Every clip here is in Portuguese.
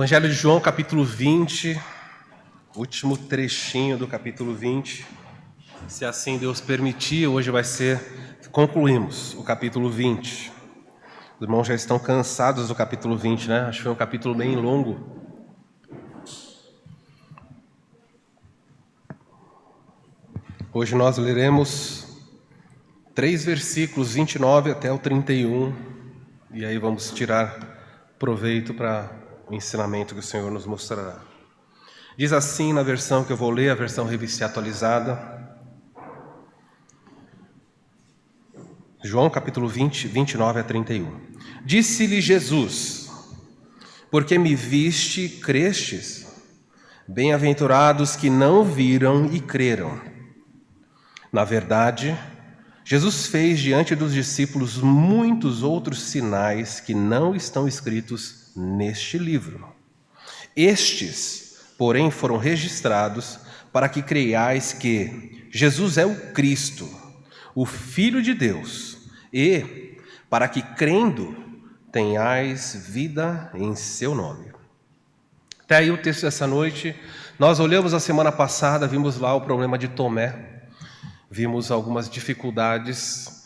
Evangelho de João, capítulo 20, último trechinho do capítulo 20. Se assim Deus permitir, hoje concluímos o capítulo 20. Os irmãos já estão cansados do capítulo 20, né? Acho que foi um capítulo bem longo. Hoje nós leremos 3 versículos, 29 até o 31, e aí vamos tirar proveito para o ensinamento que o Senhor nos mostrará. Diz assim na versão que eu vou ler, a versão revista atualizada. João capítulo 20, 29 a 31. Disse-lhe Jesus: porque me viste, crestes? Bem-aventurados que não viram e creram. Na verdade, Jesus fez diante dos discípulos muitos outros sinais que não estão escritos neste livro. Estes, porém, foram registrados para que creiais que Jesus é o Cristo, o Filho de Deus, e para que, crendo, tenhais vida em seu nome. Até aí o texto dessa noite. Nós olhamos a semana passada, vimos lá o problema de Tomé, vimos algumas dificuldades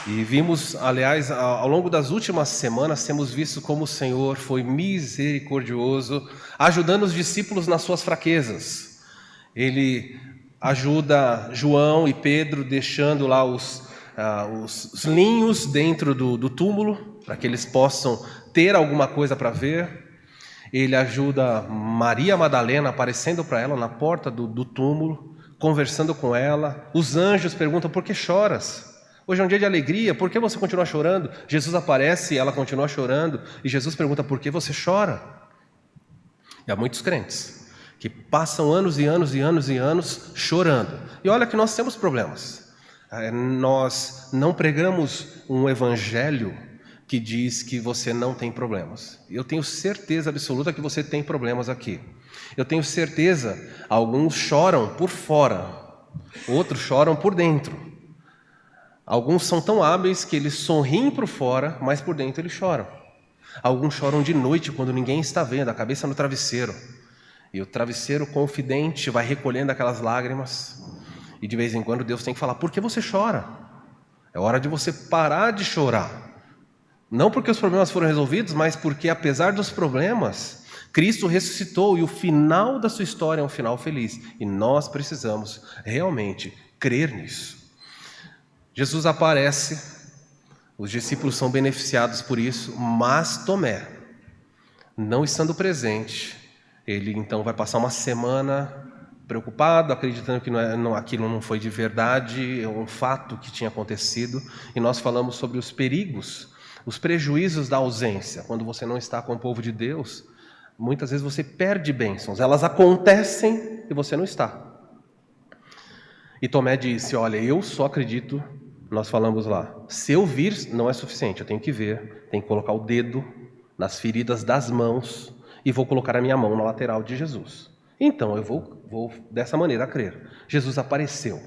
e vimos, aliás, ao longo das últimas semanas, temos visto como o Senhor foi misericordioso, ajudando os discípulos nas suas fraquezas. Ele ajuda João e Pedro, deixando lá os linhos dentro do túmulo, para que eles possam ter alguma coisa para ver. Ele ajuda Maria Madalena, aparecendo para ela na porta do túmulo, conversando com ela. Os anjos perguntam: por que choras? Hoje é um dia de alegria, por que você continua chorando? Jesus aparece, ela continua chorando, e Jesus pergunta: por que você chora? E há muitos crentes que passam anos e anos e anos e anos chorando. E olha que nós temos problemas. Nós não pregamos um evangelho que diz que você não tem problemas. Eu tenho certeza absoluta que você tem problemas aqui. Eu tenho certeza, alguns choram por fora, outros choram por dentro. Alguns são tão hábeis que eles sorriem por fora, mas por dentro eles choram. Alguns choram de noite quando ninguém está vendo, a cabeça no travesseiro. E o travesseiro confidente vai recolhendo aquelas lágrimas. E de vez em quando Deus tem que falar: por que você chora? É hora de você parar de chorar. Não porque os problemas foram resolvidos, mas porque, apesar dos problemas, Cristo ressuscitou e o final da sua história é um final feliz. E nós precisamos realmente crer nisso. Jesus aparece, os discípulos são beneficiados por isso, mas Tomé, não estando presente, ele então vai passar uma semana preocupado, acreditando que aquilo não foi de verdade, é um fato que tinha acontecido. E nós falamos sobre os perigos, os prejuízos da ausência. Quando você não está com o povo de Deus, muitas vezes você perde bênçãos, elas acontecem e você não está. E Tomé disse: olha, eu só acredito, nós falamos lá, se eu vir não é suficiente, eu tenho que ver, tenho que colocar o dedo nas feridas das mãos e vou colocar a minha mão na lateral de Jesus. Então eu vou dessa maneira crer. Jesus apareceu.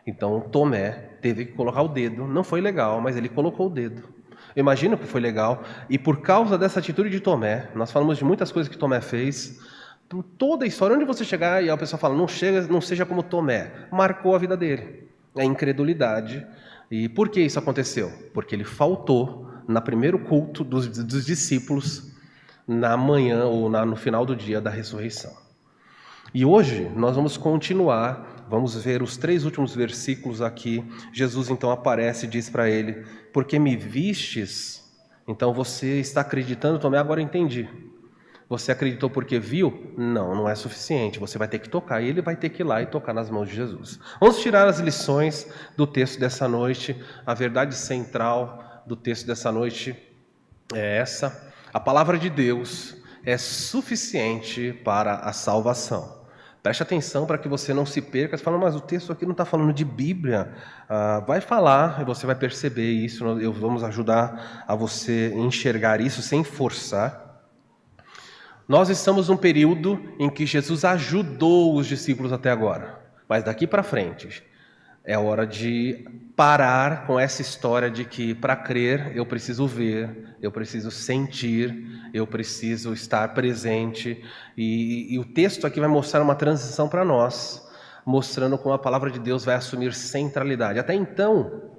Então Tomé teve que colocar o dedo, não foi legal, mas ele colocou o dedo. Eu imagino que foi legal, e por causa dessa atitude de Tomé, nós falamos de muitas coisas que Tomé fez, por toda a história, onde você chegar e a pessoa fala: não seja como Tomé, marcou a vida dele, a incredulidade. E por que isso aconteceu? Porque ele faltou no primeiro culto dos discípulos, na manhã ou no final do dia da ressurreição. E hoje nós vamos continuar, vamos ver os 3 últimos versículos aqui. Jesus então aparece e diz para ele: porque me vistes? Então você está acreditando, Tomé? Agora eu entendi. Você acreditou porque viu? Não é suficiente. Você vai ter que tocar, e ele vai ter que ir lá e tocar nas mãos de Jesus. Vamos tirar as lições do texto dessa noite. A verdade central do texto dessa noite é essa: a palavra de Deus é suficiente para a salvação. Preste atenção para que você não se perca. Você fala: mas o texto aqui não está falando de Bíblia. Vai falar e você vai perceber isso. Vamos ajudar a você enxergar isso sem forçar. Nós estamos num período em que Jesus ajudou os discípulos até agora. Mas daqui para frente, É hora de parar com essa história de que para crer eu preciso ver, eu preciso sentir, eu preciso estar presente. E o texto aqui vai mostrar uma transição para nós, mostrando como a palavra de Deus vai assumir centralidade. Até então,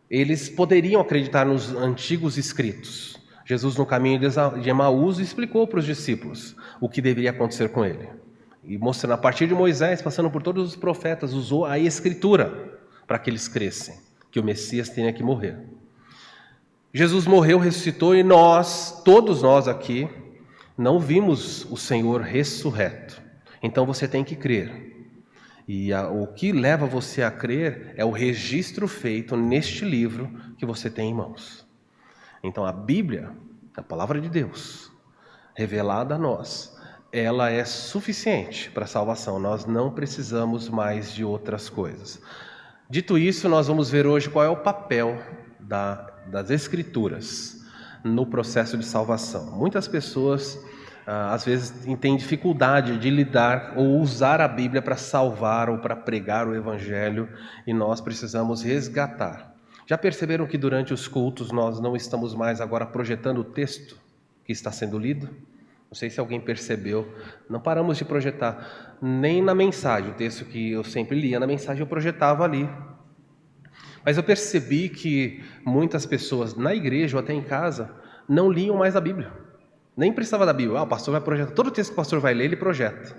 eles poderiam acreditar nos antigos escritos. Jesus, no caminho de Emaús, explicou para os discípulos o que deveria acontecer com ele. E mostrando, a partir de Moisés, passando por todos os profetas, usou a Escritura para que eles crescem, que o Messias tenha que morrer. Jesus morreu, ressuscitou e nós, todos nós aqui, não vimos o Senhor ressurreto. Então você tem que crer. E o que leva você a crer é o registro feito neste livro que você tem em mãos. Então a Bíblia, a palavra de Deus, revelada a nós, ela é suficiente para a salvação. Nós não precisamos mais de outras coisas. Dito isso, nós vamos ver hoje qual é o papel das Escrituras no processo de salvação. Muitas pessoas, às vezes, têm dificuldade de lidar ou usar a Bíblia para salvar ou para pregar o Evangelho, e nós precisamos resgatar. Já perceberam que durante os cultos nós não estamos mais agora projetando o texto que está sendo lido? Não sei se alguém percebeu, não paramos de projetar, nem na mensagem, o texto que eu sempre lia na mensagem eu projetava ali. Mas eu percebi que muitas pessoas na igreja ou até em casa não liam mais a Bíblia, nem precisava da Bíblia. O pastor vai projetar, todo texto que o pastor vai ler, ele projeta.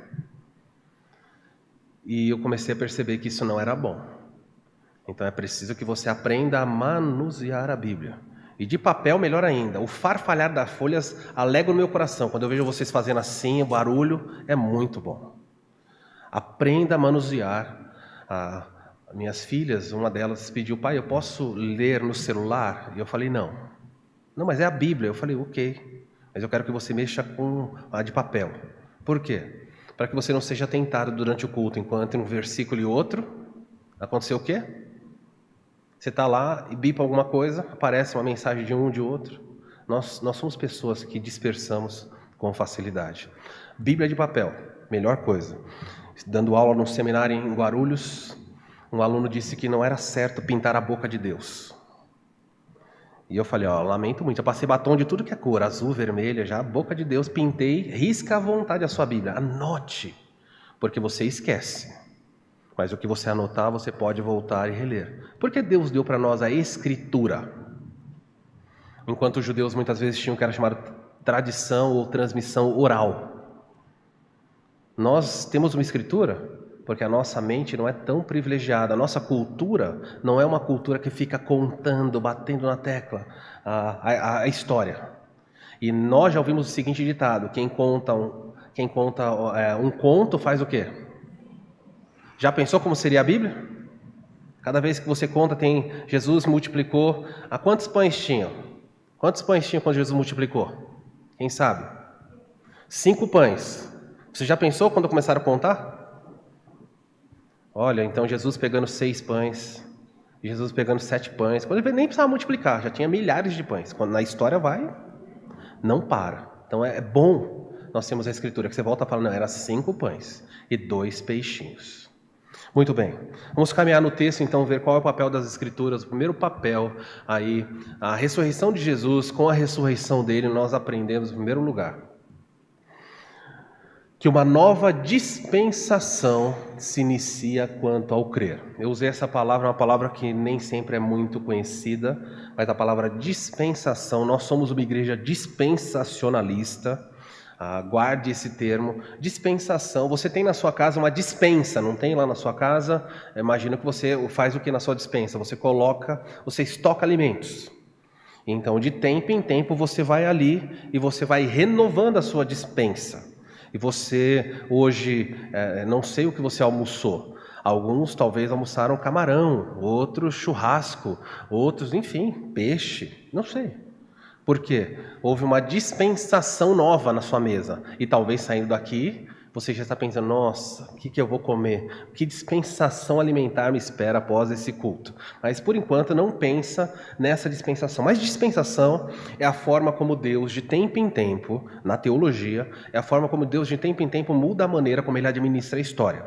E eu comecei a perceber que isso não era bom. Então é preciso que você aprenda a manusear a Bíblia. E de papel, melhor ainda. O farfalhar das folhas alegra o meu coração. Quando eu vejo vocês fazendo assim, o barulho é muito bom. Aprenda a manusear. Minhas filhas, uma delas pediu: pai, eu posso ler no celular? E eu falei: não. Não, mas é a Bíblia. Eu falei: ok. Mas eu quero que você mexa com a de papel. Por quê? Para que você não seja tentado durante o culto, enquanto entre um versículo e outro, aconteceu o quê? Você está lá e bipa alguma coisa, aparece uma mensagem de um, de outro. Nós somos pessoas que dispersamos com facilidade. Bíblia de papel, melhor coisa. Dando aula num seminário em Guarulhos, um aluno disse que não era certo pintar a boca de Deus. E eu falei: lamento muito, eu passei batom de tudo que é cor, azul, vermelha, já a boca de Deus pintei, risca à vontade a sua Bíblia, anote, porque você esquece. Mas o que você anotar, você pode voltar e reler. Porque Deus deu para nós a Escritura. Enquanto os judeus muitas vezes tinham o que era chamado tradição ou transmissão oral. Nós temos uma Escritura porque a nossa mente não é tão privilegiada. A nossa cultura não é uma cultura que fica contando, batendo na tecla a história. E nós já ouvimos o seguinte ditado: quem conta um conto faz o quê? Já pensou como seria a Bíblia? Cada vez que você conta, tem Jesus multiplicou. A quantos pães tinham? Quantos pães tinham quando Jesus multiplicou? Quem sabe? 5 pães. Você já pensou quando começaram a contar? Olha, então Jesus pegando 6 pães, Jesus pegando 7 pães. Quando ele nem precisava multiplicar, já tinha milhares de pães. Quando na história vai, não para. Então é bom nós temos a Escritura, que você volta a falar: não, era 5 pães e 2 peixinhos. Muito bem, vamos caminhar no texto, então, ver qual é o papel das Escrituras. O primeiro papel aí, a ressurreição de Jesus. Com a ressurreição dele, nós aprendemos, em primeiro lugar, que uma nova dispensação se inicia quanto ao crer. Eu usei essa palavra, uma palavra que nem sempre é muito conhecida, mas a palavra dispensação. Nós somos uma igreja dispensacionalista. Guarde esse termo, dispensação. Você tem na sua casa uma dispensa, não tem lá na sua casa? Imagina que você faz o que na sua dispensa? Você estoca alimentos. Então, de tempo em tempo, você vai ali e você vai renovando a sua dispensa. E você, hoje, não sei o que você almoçou. Alguns talvez almoçaram camarão, outros churrasco, outros, enfim, peixe, não sei. Por quê? Houve uma dispensação nova na sua mesa. E talvez saindo daqui, você já está pensando: nossa, o que eu vou comer? Que dispensação alimentar me espera após esse culto? Mas por enquanto não pensa nessa dispensação. Mas dispensação é a forma como Deus, de tempo em tempo, na teologia, é a forma como Deus de tempo em tempo muda a maneira como ele administra a história.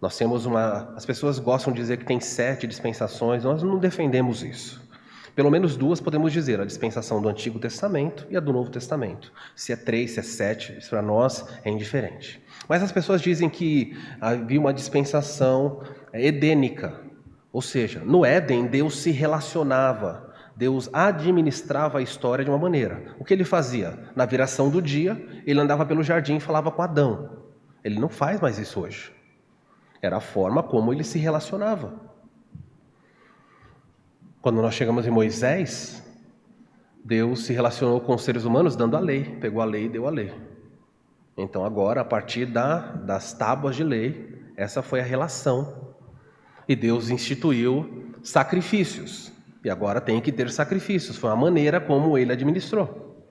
Nós temos as pessoas gostam de dizer que tem 7 dispensações, nós não defendemos isso. Pelo menos 2 podemos dizer, a dispensação do Antigo Testamento e a do Novo Testamento. Se é 3, se é 7, isso para nós é indiferente. Mas as pessoas dizem que havia uma dispensação edênica, ou seja, no Éden Deus se relacionava, Deus administrava a história de uma maneira. O que ele fazia? Na viração do dia, ele andava pelo jardim e falava com Adão. Ele não faz mais isso hoje. Era a forma como ele se relacionava. Quando nós chegamos em Moisés, Deus se relacionou com os seres humanos dando a lei, pegou a lei e deu a lei. Então agora, a partir das tábuas de lei, essa foi a relação. E Deus instituiu sacrifícios. E agora tem que ter sacrifícios. Foi a maneira como ele administrou.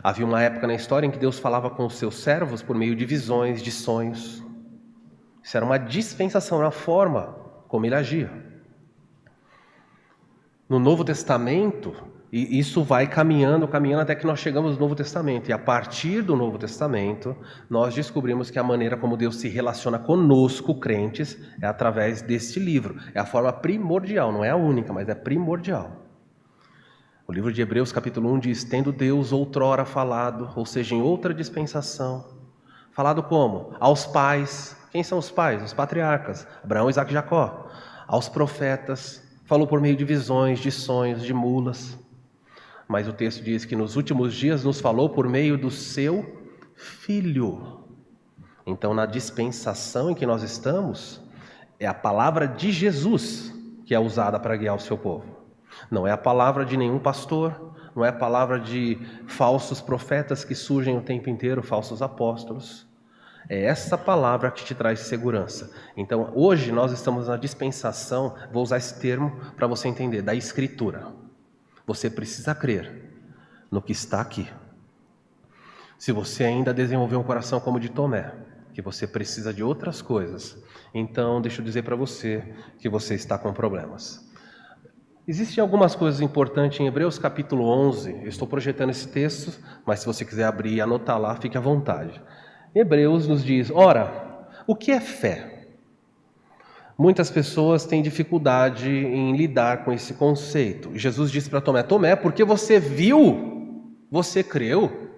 Havia uma época na história em que Deus falava com os seus servos por meio de visões, de sonhos. Isso era uma dispensação, era a forma como ele agia. No Novo Testamento, e isso vai caminhando até que nós chegamos no Novo Testamento. E a partir do Novo Testamento, nós descobrimos que a maneira como Deus se relaciona conosco, crentes, é através deste livro. É a forma primordial, não é a única, mas é primordial. O livro de Hebreus, capítulo 1, diz: tendo Deus outrora falado, ou seja, em outra dispensação, falado como? Aos pais. Quem são os pais? Os patriarcas, Abraão, Isaque e Jacó. Aos profetas, falou por meio de visões, de sonhos, de mulas. Mas o texto diz que nos últimos dias nos falou por meio do seu Filho. Então, na dispensação em que nós estamos, é a palavra de Jesus que é usada para guiar o seu povo. Não é a palavra de nenhum pastor, não é a palavra de falsos profetas que surgem o tempo inteiro, falsos apóstolos. É essa palavra que te traz segurança. Então, hoje nós estamos na dispensação, vou usar esse termo para você entender, da Escritura. Você precisa crer no que está aqui. Se você ainda desenvolveu um coração como o de Tomé, que você precisa de outras coisas, então deixa eu dizer para você que você está com problemas. Existem algumas coisas importantes em Hebreus capítulo 11, eu estou projetando esse texto, mas se você quiser abrir e anotar lá, fique à vontade. Hebreus nos diz: ora, o que é fé? Muitas pessoas têm dificuldade em lidar com esse conceito. E Jesus disse para Tomé: Tomé, porque você viu, você creu.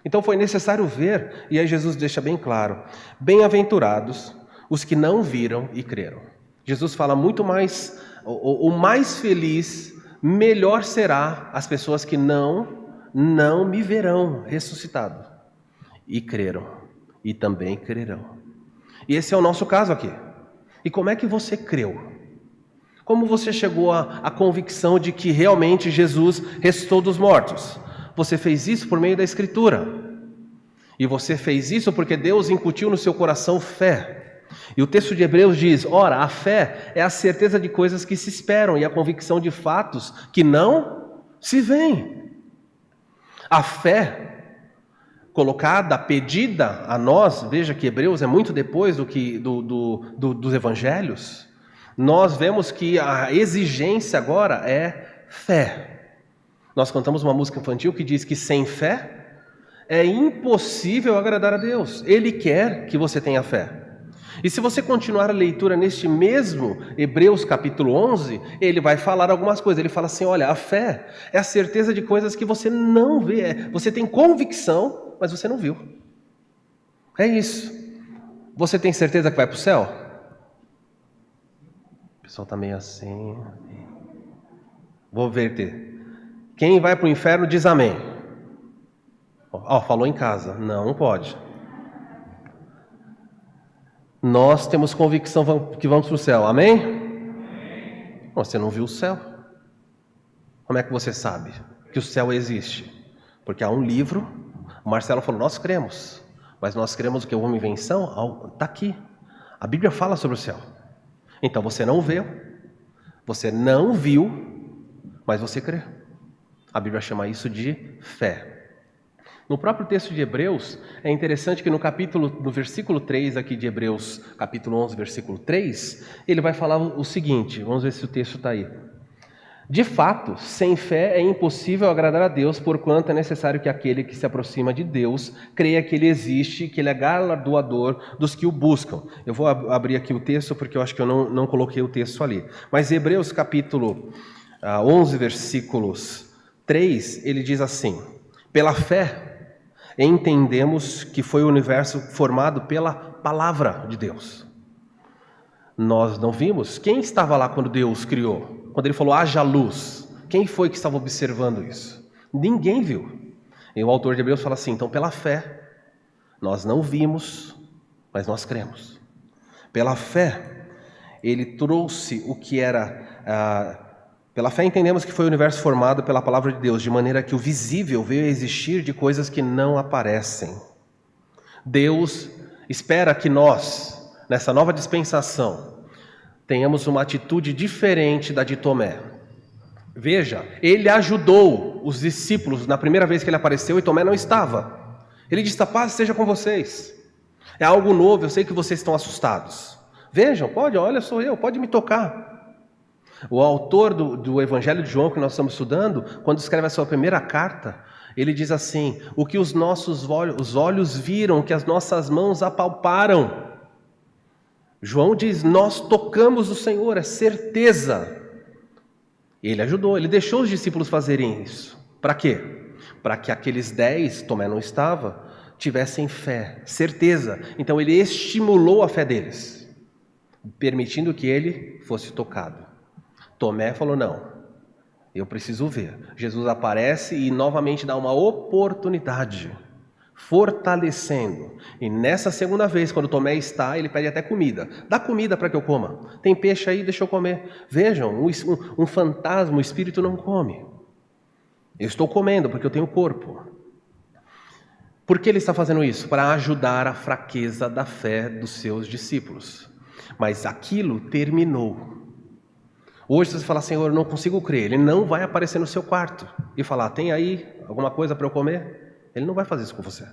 Então foi necessário ver. E aí Jesus deixa bem claro: bem-aventurados os que não viram e creram. Jesus fala muito mais, o mais feliz, melhor será as pessoas que não me verão ressuscitado e creram, e também crerão. E esse é o nosso caso aqui. E como é que você creu? Como você chegou à convicção de que realmente Jesus ressuscitou dos mortos? Você fez isso por meio da Escritura. E você fez isso porque Deus incutiu no seu coração fé. E o texto de Hebreus diz: ora, a fé é a certeza de coisas que se esperam e a convicção de fatos que não se veem. A fé colocada, pedida a nós, veja que Hebreus é muito depois dos evangelhos, nós vemos que a exigência agora é fé. Nós cantamos uma música infantil que diz que sem fé é impossível agradar a Deus. Ele quer que você tenha fé. E se você continuar a leitura neste mesmo Hebreus capítulo 11, ele vai falar algumas coisas. Ele fala assim: olha, a fé é a certeza de coisas que você não vê. Você tem convicção, mas você não viu. É isso. Você tem certeza que vai para o céu? O pessoal está meio assim. Vou verter. Quem vai para o inferno diz amém. Falou em casa. Não pode. Nós temos convicção que vamos para o céu. Amém? Amém? Você não viu o céu. Como é que você sabe que o céu existe? Porque há um livro. O Marcelo falou: nós cremos. Mas nós cremos que o homem invenção está aqui. A Bíblia fala sobre o céu. Então você não viu. Você não viu. Mas você crê. A Bíblia chama isso de fé. No próprio texto de Hebreus, é interessante que no versículo 3 aqui de Hebreus, capítulo 11, versículo 3, ele vai falar o seguinte, vamos ver se o texto está aí. De fato, sem fé é impossível agradar a Deus, porquanto é necessário que aquele que se aproxima de Deus creia que Ele existe, que Ele é galardoador dos que o buscam. Eu vou abrir aqui o texto, porque eu acho que eu não coloquei o texto ali. Mas Hebreus capítulo 11, versículos 3, ele diz assim: pela fé entendemos que foi o universo formado pela palavra de Deus. Nós não vimos. Quem estava lá quando Deus criou? Quando Ele falou, haja luz. Quem foi que estava observando isso? Ninguém viu. E o autor de Hebreus fala assim, então pela fé, nós não vimos, mas nós cremos. Pela fé, Ele trouxe o que era... Pela fé entendemos que foi o universo formado pela palavra de Deus, de maneira que o visível veio a existir de coisas que não aparecem. Deus espera que nós, nessa nova dispensação, tenhamos uma atitude diferente da de Tomé. Veja, ele ajudou os discípulos na primeira vez que ele apareceu e Tomé não estava. Ele disse, a paz seja com vocês. É algo novo, eu sei que vocês estão assustados. Vejam, olha, sou eu, pode me tocar. O autor do Evangelho de João, que nós estamos estudando, quando escreve a sua primeira carta, ele diz assim, o que os nossos olhos viram, o que as nossas mãos apalparam. João diz, nós tocamos o Senhor, é certeza. Ele ajudou, ele deixou os discípulos fazerem isso. Para quê? Para que aqueles 10, Tomé não estava, tivessem fé, certeza. Então ele estimulou a fé deles, permitindo que ele fosse tocado. Tomé falou, não, eu preciso ver. Jesus aparece e novamente dá uma oportunidade, fortalecendo. E nessa segunda vez, quando Tomé está, ele pede até comida. Dá comida para que eu coma. Tem peixe aí, deixa eu comer. Vejam, um fantasma, o espírito não come. Eu estou comendo porque eu tenho corpo. Por que ele está fazendo isso? Para ajudar a fraqueza da fé dos seus discípulos. Mas aquilo terminou. Hoje você fala, Senhor, eu não consigo crer. Ele não vai aparecer no seu quarto e falar, tem aí alguma coisa para eu comer? Ele não vai fazer isso com você.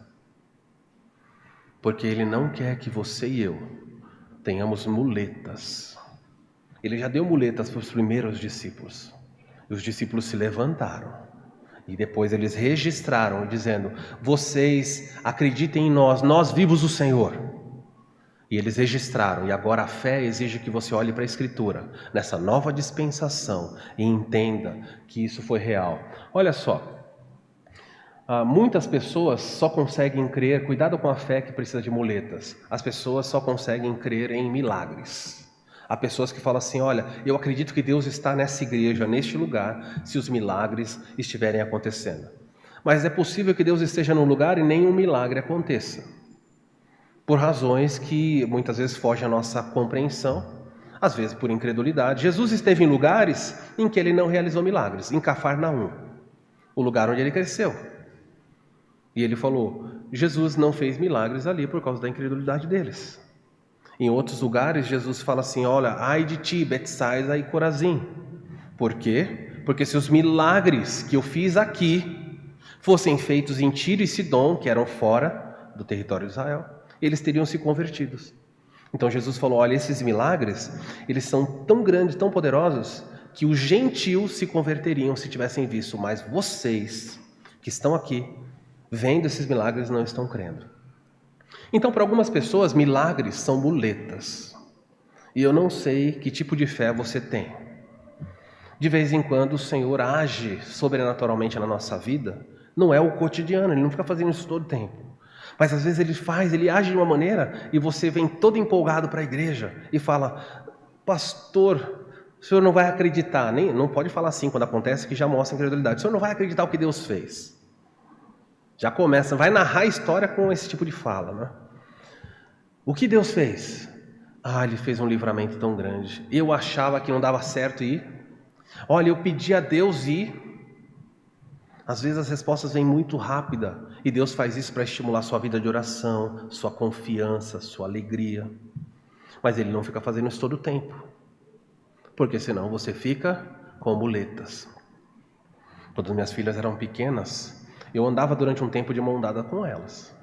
Porque Ele não quer que você e eu tenhamos muletas. Ele já deu muletas para os primeiros discípulos. E os discípulos se levantaram. E depois eles registraram, dizendo, vocês acreditem em nós, nós vimos o Senhor. E eles registraram, e agora a fé exige que você olhe para a Escritura, nessa nova dispensação, e entenda que isso foi real. Olha só, muitas pessoas só conseguem crer, cuidado com a fé que precisa de muletas, as pessoas só conseguem crer em milagres. Há pessoas que falam assim, olha, eu acredito que Deus está nessa igreja, neste lugar, se os milagres estiverem acontecendo. Mas é possível que Deus esteja num lugar e nenhum milagre aconteça. Por razões que muitas vezes fogem à nossa compreensão, às vezes por incredulidade. Jesus esteve em lugares em que Ele não realizou milagres, em Cafarnaum, o lugar onde Ele cresceu. E Ele falou, Jesus não fez milagres ali por causa da incredulidade deles. Em outros lugares, Jesus fala assim, olha, ai de ti, Betsaida e Corazim. Por quê? Porque se os milagres que eu fiz aqui fossem feitos em Tiro e Sidom, que eram fora do território de Israel, eles teriam se convertidos. Então Jesus falou, olha, esses milagres, eles são tão grandes, tão poderosos, que os gentios se converteriam se tivessem visto, mas vocês que estão aqui, vendo esses milagres, não estão crendo. Então, para algumas pessoas, milagres são muletas. E eu não sei que tipo de fé você tem. De vez em quando o Senhor age sobrenaturalmente na nossa vida, não é o cotidiano, Ele não fica fazendo isso todo o tempo. Mas às vezes Ele age de uma maneira e você vem todo empolgado para a igreja e fala, pastor, o senhor não vai acreditar, não pode falar assim quando acontece que já mostra incredulidade, o senhor não vai acreditar o que Deus fez. Já começa, vai narrar a história com esse tipo de fala, né? O que Deus fez? Ele fez um livramento tão grande. Eu achava que não dava certo ir. Olha, eu pedi a Deus ir. Às vezes as respostas vêm muito rápida e Deus faz isso para estimular sua vida de oração, sua confiança, sua alegria. Mas Ele não fica fazendo isso todo o tempo, porque senão você fica com muletas. Quando minhas filhas eram pequenas, eu andava durante um tempo de mão dada com elas.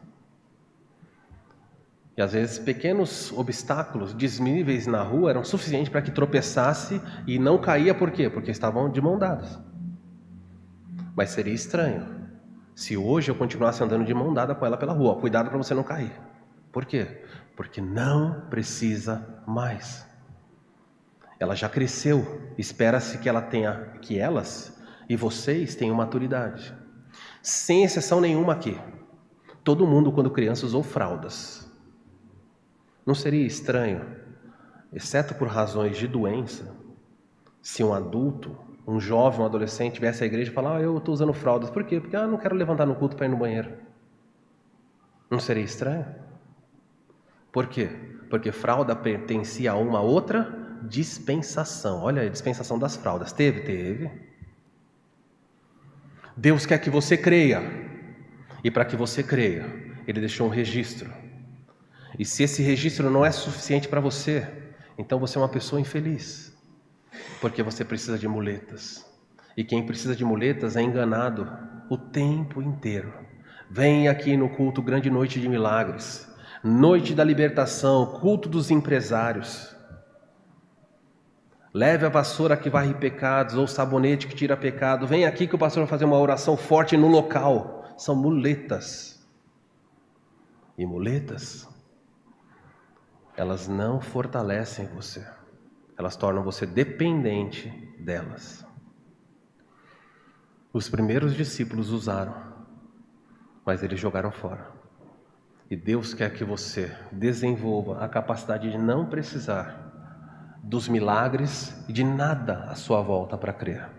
E às vezes pequenos obstáculos, desníveis na rua eram suficientes para que tropeçasse e não caía. Por quê? Porque estavam de mão dadas. Mas seria estranho se hoje eu continuasse andando de mão dada com ela pela rua. Cuidado para você não cair. Por quê? Porque não precisa mais. Ela já cresceu. Espera-se que elas e vocês tenham maturidade. Sem exceção nenhuma aqui. Todo mundo, quando criança, usou fraldas. Não seria estranho, exceto por razões de doença, se um adulto, um jovem, um adolescente viesse à igreja e falar: eu estou usando fraldas. Por quê? Porque eu não quero levantar no culto para ir no banheiro. Não seria estranho? Por quê? Porque fralda pertencia a uma outra dispensação. Olha a dispensação das fraldas. Teve. Deus quer que você creia. E para que você creia, Ele deixou um registro. E se esse registro não é suficiente para você, então você é uma pessoa infeliz. Porque você precisa de muletas. E quem precisa de muletas é enganado o tempo inteiro. Vem aqui no culto Grande Noite de Milagres, Noite da Libertação, culto dos empresários. Leve a vassoura que varre pecados, ou o sabonete que tira pecado. Vem aqui que o pastor vai fazer uma oração forte no local. São muletas. E muletas, elas não fortalecem você. Elas tornam você dependente delas. Os primeiros discípulos usaram, mas eles jogaram fora. E Deus quer que você desenvolva a capacidade de não precisar dos milagres e de nada à sua volta para crer.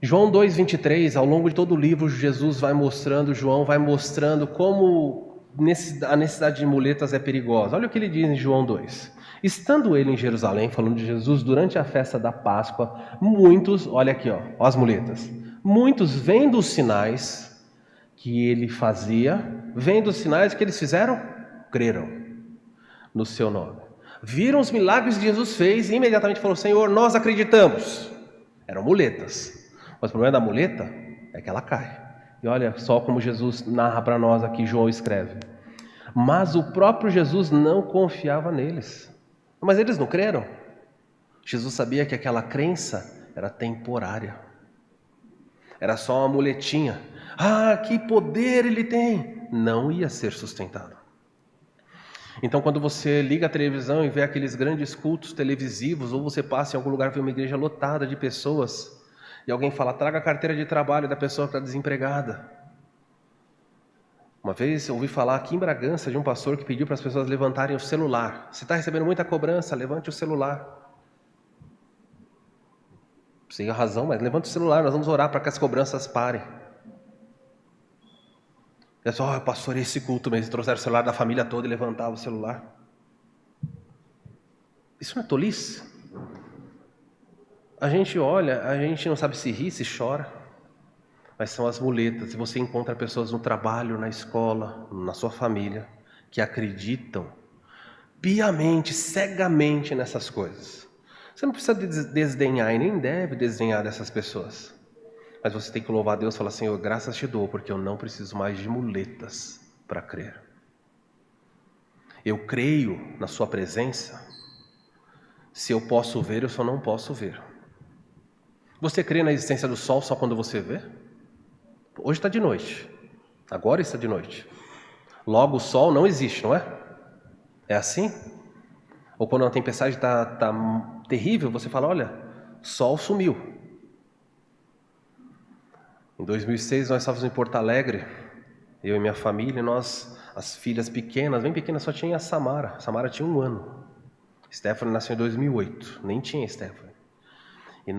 João 2,23, ao longo de todo o livro, João vai mostrando como a necessidade de muletas é perigosa. Olha o que ele diz em João 2. Estando ele em Jerusalém, falando de Jesus, durante a festa da Páscoa, muitos, olha aqui, ó as muletas, muitos vendo os sinais que ele fazia, vendo os sinais que eles fizeram, creram no seu nome. Viram os milagres que Jesus fez e imediatamente falaram: Senhor, nós acreditamos. Eram muletas. Mas o problema da muleta é que ela cai. E olha só como Jesus narra para nós aqui, João escreve. Mas o próprio Jesus não confiava neles. Mas eles não creram. Jesus sabia que aquela crença era temporária. Era só uma muletinha. Ah, que poder ele tem! Não ia ser sustentado. Então, quando você liga a televisão e vê aqueles grandes cultos televisivos, ou você passa em algum lugar e vê uma igreja lotada de pessoas, e alguém fala: traga a carteira de trabalho da pessoa que está desempregada. Uma vez eu ouvi falar aqui em Bragança de um pastor que pediu para as pessoas levantarem o celular. Se está recebendo muita cobrança, levante o celular. Sem razão, mas levante o celular, nós vamos orar para que as cobranças parem. É só: pastor, esse culto mesmo, trouxeram o celular da família toda e levantava o celular. Isso não é tolice? A gente olha, a gente não sabe se ri, se chora. Mas são as muletas. E você encontra pessoas no trabalho, na escola, na sua família, que acreditam piamente, cegamente nessas coisas. Você não precisa desdenhar e nem deve desdenhar dessas pessoas. Mas você tem que louvar a Deus e falar: Senhor, graças te dou, porque eu não preciso mais de muletas para crer. Eu creio na sua presença. Se eu posso ver, eu só não posso ver. Você crê na existência do sol só quando você vê? Hoje está de noite. Agora está de noite. Logo o sol não existe, não é? É assim? Ou quando a tempestade está terrível, você fala: olha, sol sumiu. Em 2006 nós estávamos em Porto Alegre, eu e minha família, as filhas pequenas, bem pequenas, só tinha a Samara. A Samara tinha 1 ano. Stephanie nasceu em 2008, nem tinha Stephanie. E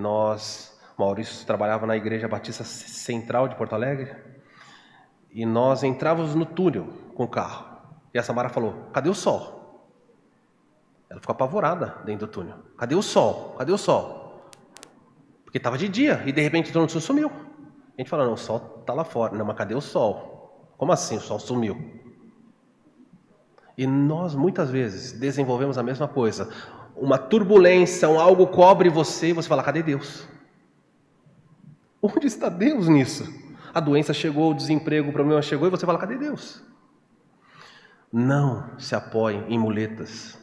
Maurício trabalhava na Igreja Batista Central de Porto Alegre, e nós entrávamos no túnel com o carro. E a Samara falou: cadê o sol? Ela ficou apavorada dentro do túnel. Cadê o sol? Cadê o sol? Porque estava de dia, e de repente o túnel sumiu. A gente fala: não, o sol está lá fora. Não, mas cadê o sol? Como assim o sol sumiu? E nós muitas vezes desenvolvemos a mesma coisa. Uma turbulência, algo cobre você, e você fala: cadê Deus? Onde está Deus nisso? A doença chegou, o desemprego, o problema chegou, e você fala: cadê Deus? Não se apoie em muletas.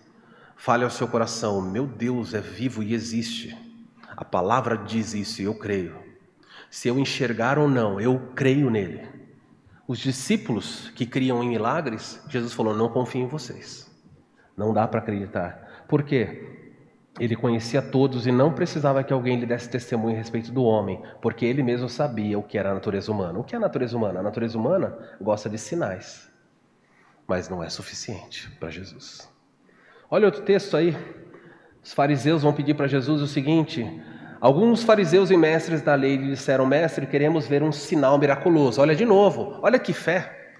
Fale ao seu coração: meu Deus é vivo e existe. A palavra diz isso e eu creio. Se eu enxergar ou não, eu creio nele. Os discípulos que criam em milagres, Jesus falou: não confio em vocês. Não dá para acreditar. Por quê? Ele conhecia todos e não precisava que alguém lhe desse testemunho a respeito do homem, porque ele mesmo sabia o que era a natureza humana. O que é a natureza humana? A natureza humana gosta de sinais, mas não é suficiente para Jesus. Olha outro texto aí. Os fariseus vão pedir para Jesus o seguinte: alguns fariseus e mestres da lei lhe disseram: mestre, queremos ver um sinal miraculoso. Olha de novo, olha que fé.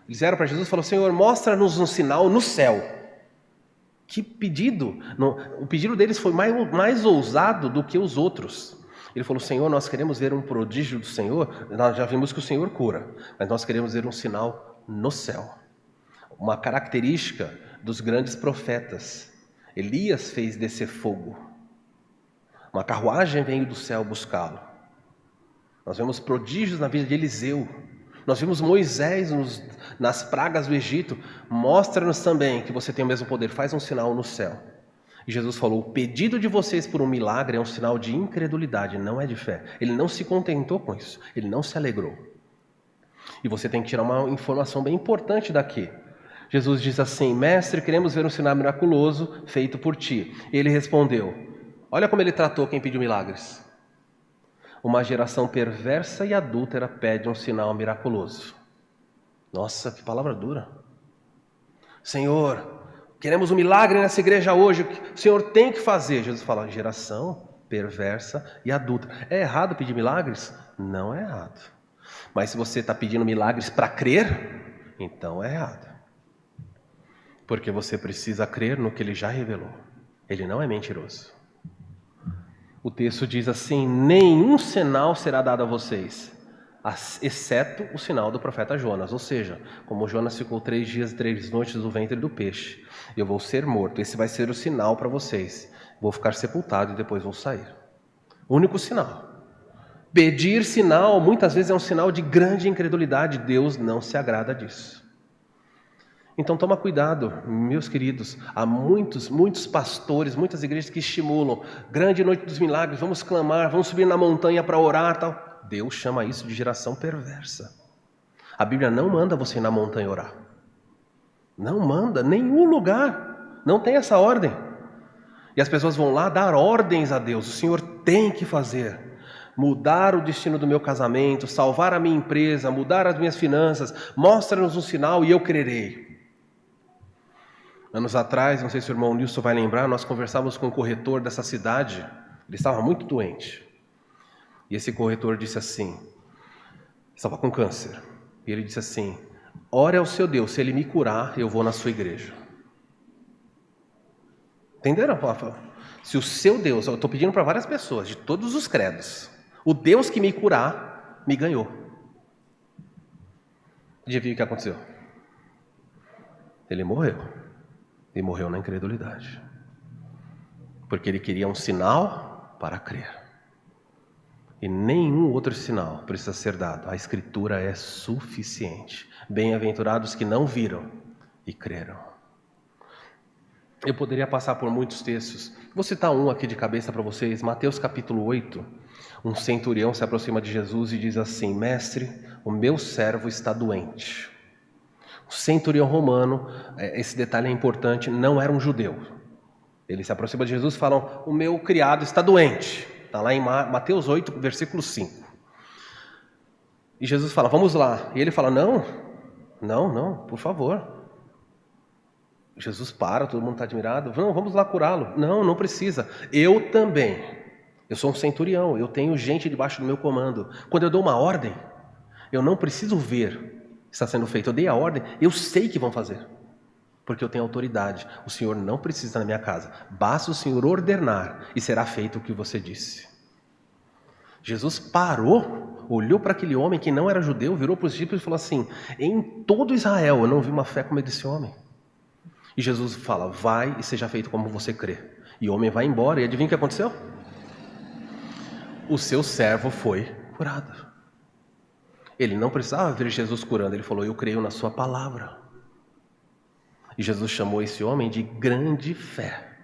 Disseram para Jesus, falou: Senhor, mostra-nos um sinal no céu. Que pedido! O pedido deles foi mais ousado do que os outros. Ele falou: Senhor, nós queremos ver um prodígio do Senhor. Nós já vimos que o Senhor cura, mas nós queremos ver um sinal no céu. Uma característica dos grandes profetas. Elias fez descer fogo. Uma carruagem veio do céu buscá-lo. Nós vemos prodígios na vida de Eliseu. Nós vimos Moisés nas pragas do Egito. Mostra-nos também que você tem o mesmo poder. Faz um sinal no céu. E Jesus falou: o pedido de vocês por um milagre é um sinal de incredulidade, não é de fé. Ele não se contentou com isso. Ele não se alegrou. E você tem que tirar uma informação bem importante daqui. Jesus diz assim: mestre, queremos ver um sinal miraculoso feito por ti. E ele respondeu: olha como ele tratou quem pediu milagres. Uma geração perversa e adúltera pede um sinal miraculoso. Nossa, que palavra dura. Senhor, queremos um milagre nessa igreja hoje. O Senhor tem que fazer. Jesus fala: geração perversa e adúltera. É errado pedir milagres? Não é errado. Mas se você está pedindo milagres para crer, então é errado. Porque você precisa crer no que ele já revelou. Ele não é mentiroso. O texto diz assim: nenhum sinal será dado a vocês, exceto o sinal do profeta Jonas. Ou seja, como Jonas ficou 3 dias e 3 noites no ventre do peixe, eu vou ser morto. Esse vai ser o sinal para vocês. Vou ficar sepultado e depois vou sair. Único sinal. Pedir sinal muitas vezes é um sinal de grande incredulidade. Deus não se agrada disso. Então toma cuidado, meus queridos. Há muitos pastores, muitas igrejas que estimulam: grande noite dos milagres, vamos clamar, vamos subir na montanha para orar, tal. Deus chama isso de geração perversa. A Bíblia não manda você ir na montanha orar. Não manda, nenhum lugar. Não tem essa ordem. E as pessoas vão lá dar ordens a Deus. O Senhor tem que fazer. Mudar o destino do meu casamento, salvar a minha empresa, mudar as minhas finanças. Mostra-nos um sinal e eu crerei. Anos atrás, não sei se o irmão Nilson vai lembrar, nós conversávamos com um corretor dessa cidade. Ele estava muito doente. E esse corretor disse assim, estava com câncer. E ele disse assim: ore ao seu Deus, se ele me curar, eu vou na sua igreja. Entenderam? Se o seu Deus, eu estou pedindo para várias pessoas, de todos os credos, o Deus que me curar, me ganhou. Adivinha o que aconteceu? Ele morreu. E morreu na incredulidade. Porque ele queria um sinal para crer. E nenhum outro sinal precisa ser dado. A Escritura é suficiente. Bem-aventurados que não viram e creram. Eu poderia passar por muitos textos. Vou citar um aqui de cabeça para vocês. Mateus capítulo 8. Um centurião se aproxima de Jesus e diz assim: mestre, o meu servo está doente. O centurião romano, esse detalhe é importante, não era um judeu. Ele se aproxima de Jesus e fala: o meu criado está doente. Está lá em Mateus 8, versículo 5. E Jesus fala: vamos lá. E ele fala: não, por favor. Jesus para, todo mundo está admirado. Não, vamos lá curá-lo. Não precisa. Eu também. Eu sou um centurião, eu tenho gente debaixo do meu comando. Quando eu dou uma ordem, eu não preciso ver está sendo feito. Eu dei a ordem, eu sei que vão fazer, porque eu tenho autoridade. O Senhor não precisa na minha casa, basta o Senhor ordenar e será feito o que você disse. Jesus parou, olhou para aquele homem que não era judeu, virou para os discípulos e falou assim: em todo Israel eu não vi uma fé como a desse homem. E Jesus fala: vai e seja feito como você crê. E o homem vai embora, e adivinha o que aconteceu? O seu servo foi curado. Ele não precisava ver Jesus curando, ele falou: eu creio na sua palavra. E Jesus chamou esse homem de grande fé.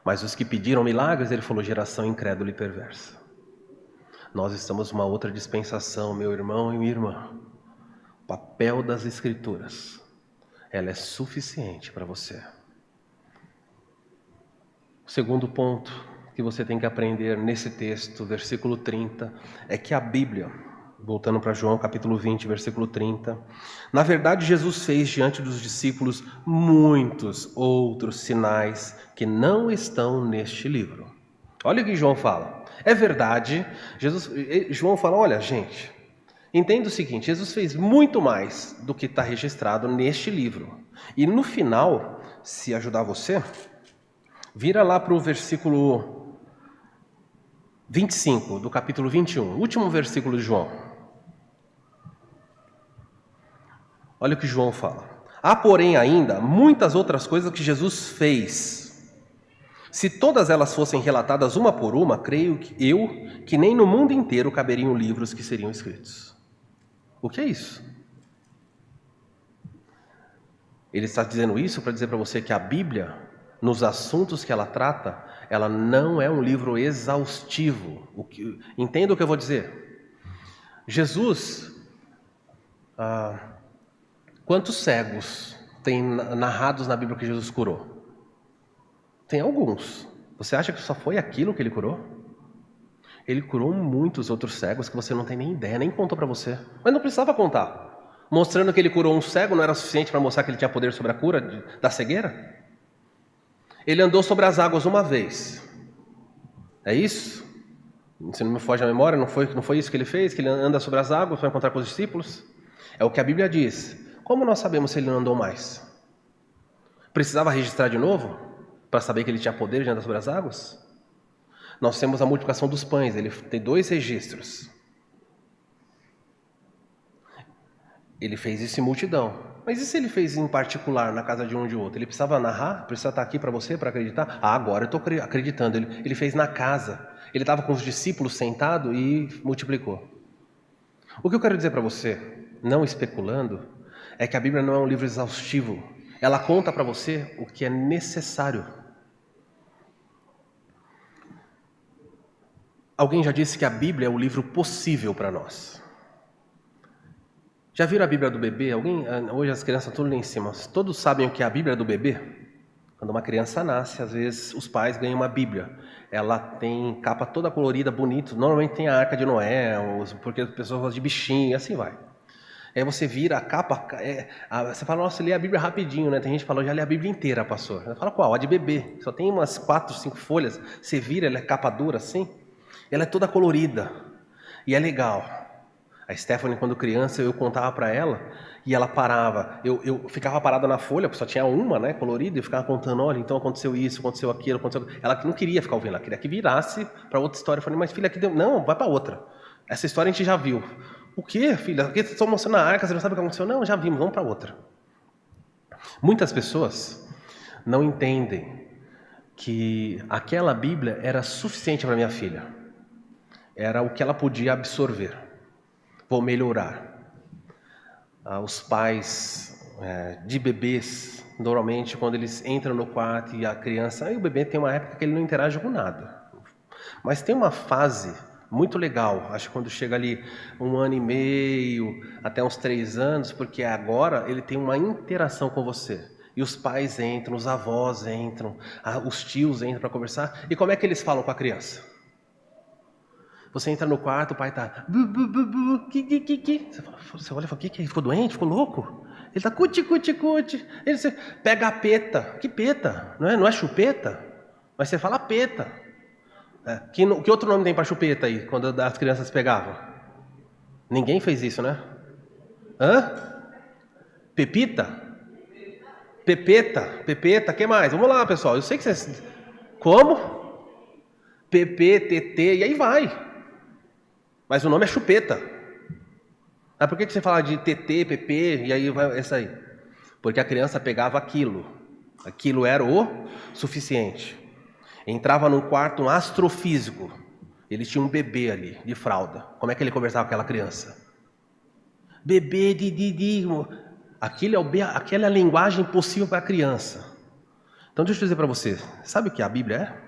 Mas os que pediram milagres, ele falou, geração incrédula e perversa. Nós estamos numa outra dispensação, meu irmão e minha irmã. O papel das Escrituras, ela é suficiente para você. O segundo ponto que você tem que aprender nesse texto, versículo 30, é que a Bíblia, voltando para João capítulo 20, versículo 30, na verdade Jesus fez diante dos discípulos muitos outros sinais que não estão neste livro. Olha o que João fala. É verdade, João fala, olha gente, entenda o seguinte, Jesus fez muito mais do que está registrado neste livro. E no final, se ajudar você, vira lá para o versículo 25 do capítulo 21, último versículo de João. Olha o que João fala. Há, porém, ainda muitas outras coisas que Jesus fez. Se todas elas fossem relatadas uma por uma, creio que nem no mundo inteiro caberiam livros que seriam escritos. O que é isso? Ele está dizendo isso para dizer para você que a Bíblia, nos assuntos que ela trata, ela não é um livro exaustivo. Entenda o que eu vou dizer. Jesus, quantos cegos tem narrados na Bíblia que Jesus curou? Tem alguns. Você acha que só foi aquilo que ele curou? Ele curou muitos outros cegos que você não tem nem ideia, nem contou para você. Mas não precisava contar. Mostrando que ele curou um cego não era suficiente para mostrar que ele tinha poder sobre a cura da cegueira? Ele andou sobre as águas uma vez. É isso? Se não me foge a memória, não foi isso que ele fez? Que ele anda sobre as águas para encontrar com os discípulos? É o que a Bíblia diz. Como nós sabemos se ele não andou mais? Precisava registrar de novo? Para saber que ele tinha poder de andar sobre as águas? Nós temos a multiplicação dos pães, ele tem 2 registros. Ele fez isso em multidão. Mas e se ele fez em particular, na casa de um ou de outro? Ele precisava narrar? Precisava estar aqui para você, para acreditar? Agora eu estou acreditando. Ele fez na casa. Ele estava com os discípulos sentado e multiplicou. O que eu quero dizer para você, não especulando, é que a Bíblia não é um livro exaustivo. Ela conta para você o que é necessário. Alguém já disse que a Bíblia é o livro possível para nós. Já viram a Bíblia do bebê? Hoje as crianças estão tudo lá em cima. Todos sabem o que é a Bíblia do bebê? Quando uma criança nasce, às vezes os pais ganham uma Bíblia. Ela tem capa toda colorida, bonita. Normalmente tem a Arca de Noé, porque as pessoas gostam de bichinho, e assim vai. Aí você vira a capa, você fala, nossa, lê a Bíblia rapidinho, né? Tem gente que fala, já lê a Bíblia inteira, pastor. Ela fala, qual? A de bebê. Só tem umas 4, 5 folhas. Você vira, ela é capa dura assim. Ela é toda colorida. E é legal. A Stephanie, quando criança, eu contava para ela e ela parava. Eu ficava parada na folha, porque só tinha uma, né, colorida, e eu ficava contando, olha, então aconteceu isso, aconteceu aquilo, aconteceu aquilo. Ela não queria ficar ouvindo, ela queria que virasse para outra história. Eu falei, mas filha, aqui deu... Não, vai para outra. Essa história a gente já viu. O quê, filha? Porque vocês estão mostrando a arca, você não sabe o que aconteceu? Não, já vimos, vamos para outra. Muitas pessoas não entendem que aquela Bíblia era suficiente para minha filha. Era o que ela podia absorver. Vou melhorar. Os pais de bebês, normalmente, quando eles entram no quarto e a criança... Aí o bebê tem uma época que ele não interage com nada. Mas tem uma fase muito legal, acho que quando chega ali 1 ano e meio, até uns 3 anos, porque agora ele tem uma interação com você. E os pais entram, os avós entram, os tios entram para conversar. E como é que eles falam com a criança? Você entra no quarto, o pai está... Você olha e fala, o que é? Ficou doente? Ficou louco? Ele está cuti. Ele pega a peta. Que peta? Não é chupeta? Mas você fala peta. Que outro nome tem para chupeta aí, quando as crianças pegavam? Ninguém fez isso, né? Pepita? Pepeta, que mais? Vamos lá, pessoal. Eu sei que vocês... Como? PP, TT, e aí vai. Mas o nome é chupeta. Por que você fala de TT, PP, e aí vai essa aí? Porque a criança pegava aquilo. Aquilo era o suficiente. Entrava num quarto um astrofísico. Ele tinha um bebê ali, de fralda. Como é que ele conversava com aquela criança? Bebê, Didi. Aquela é a linguagem possível para a criança. Então deixa eu dizer para você, sabe o que a Bíblia é?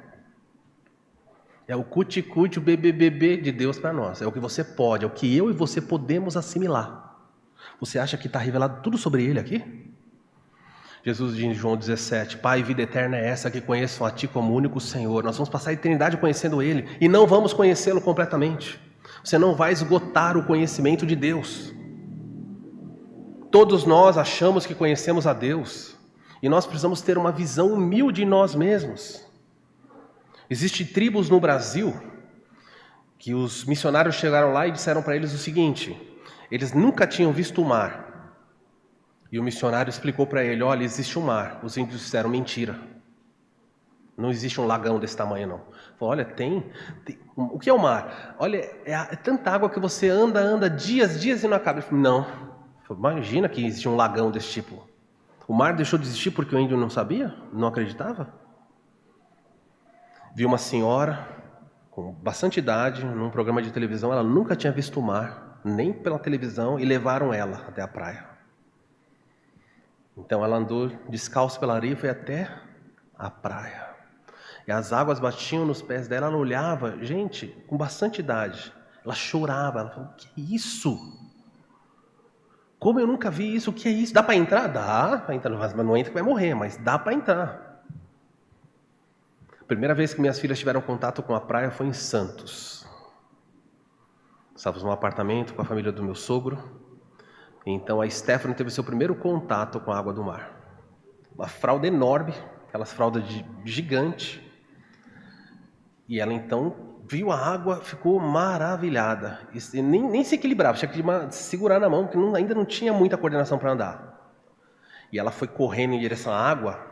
É o cuti-cuti, o bebê de Deus para nós. É o que você pode, é o que eu e você podemos assimilar. Você acha que está revelado tudo sobre ele aqui? Jesus diz em João 17, Pai, vida eterna é essa, que conheçam a Ti como único Senhor. Nós vamos passar a eternidade conhecendo Ele e não vamos conhecê-lo completamente. Você não vai esgotar o conhecimento de Deus. Todos nós achamos que conhecemos a Deus e nós precisamos ter uma visão humilde em nós mesmos. Existem tribos no Brasil que os missionários chegaram lá e disseram para eles o seguinte: eles nunca tinham visto o mar. E o missionário explicou para ele: olha, existe um mar. Os índios disseram: mentira. Não existe um lagão desse tamanho, não. Falou: olha, tem. O que é o mar? Olha, é tanta água que você anda dias e não acaba. Ele falou: não. Falou: imagina que existe um lagão desse tipo. O mar deixou de existir porque o índio não sabia? Não acreditava? Vi uma senhora com bastante idade num programa de televisão. Ela nunca tinha visto o mar, nem pela televisão, e levaram ela até a praia. Então ela andou descalço pela areia e foi até a praia. E as águas batiam nos pés dela, ela olhava, gente, com bastante idade. Ela chorava, ela falou: o que é isso? Como eu nunca vi isso, o que é isso? Dá para entrar? Dá para entrar, mas não entra que vai morrer, mas dá para entrar. A primeira vez que minhas filhas tiveram contato com a praia foi em Santos. Estávamos num apartamento com a família do meu sogro. Então a Stephanie teve seu primeiro contato com a água do mar. Uma fralda enorme, aquelas fraldas gigante. E ela então viu a água, ficou maravilhada. E nem se equilibrava, tinha que segurar na mão, porque ainda não tinha muita coordenação para andar. E ela foi correndo em direção à água,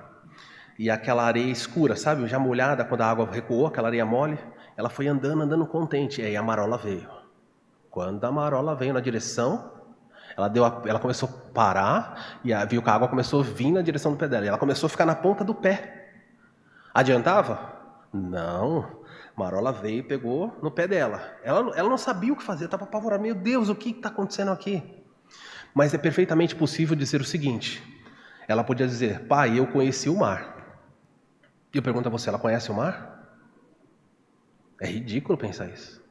e aquela areia escura, sabe? Já molhada, quando a água recuou, aquela areia mole. Ela foi andando contente, e aí a marola veio. Quando a marola veio na direção, ela começou a parar e viu que a água começou a vir na direção do pé dela. E ela começou a ficar na ponta do pé. Adiantava? Não. Marola veio e pegou no pé dela. Ela não sabia o que fazer, estava apavorada. Meu Deus, o que está acontecendo aqui? Mas é perfeitamente possível dizer o seguinte. Ela podia dizer: pai, eu conheci o mar. E eu pergunto a você, ela conhece o mar? É ridículo pensar isso.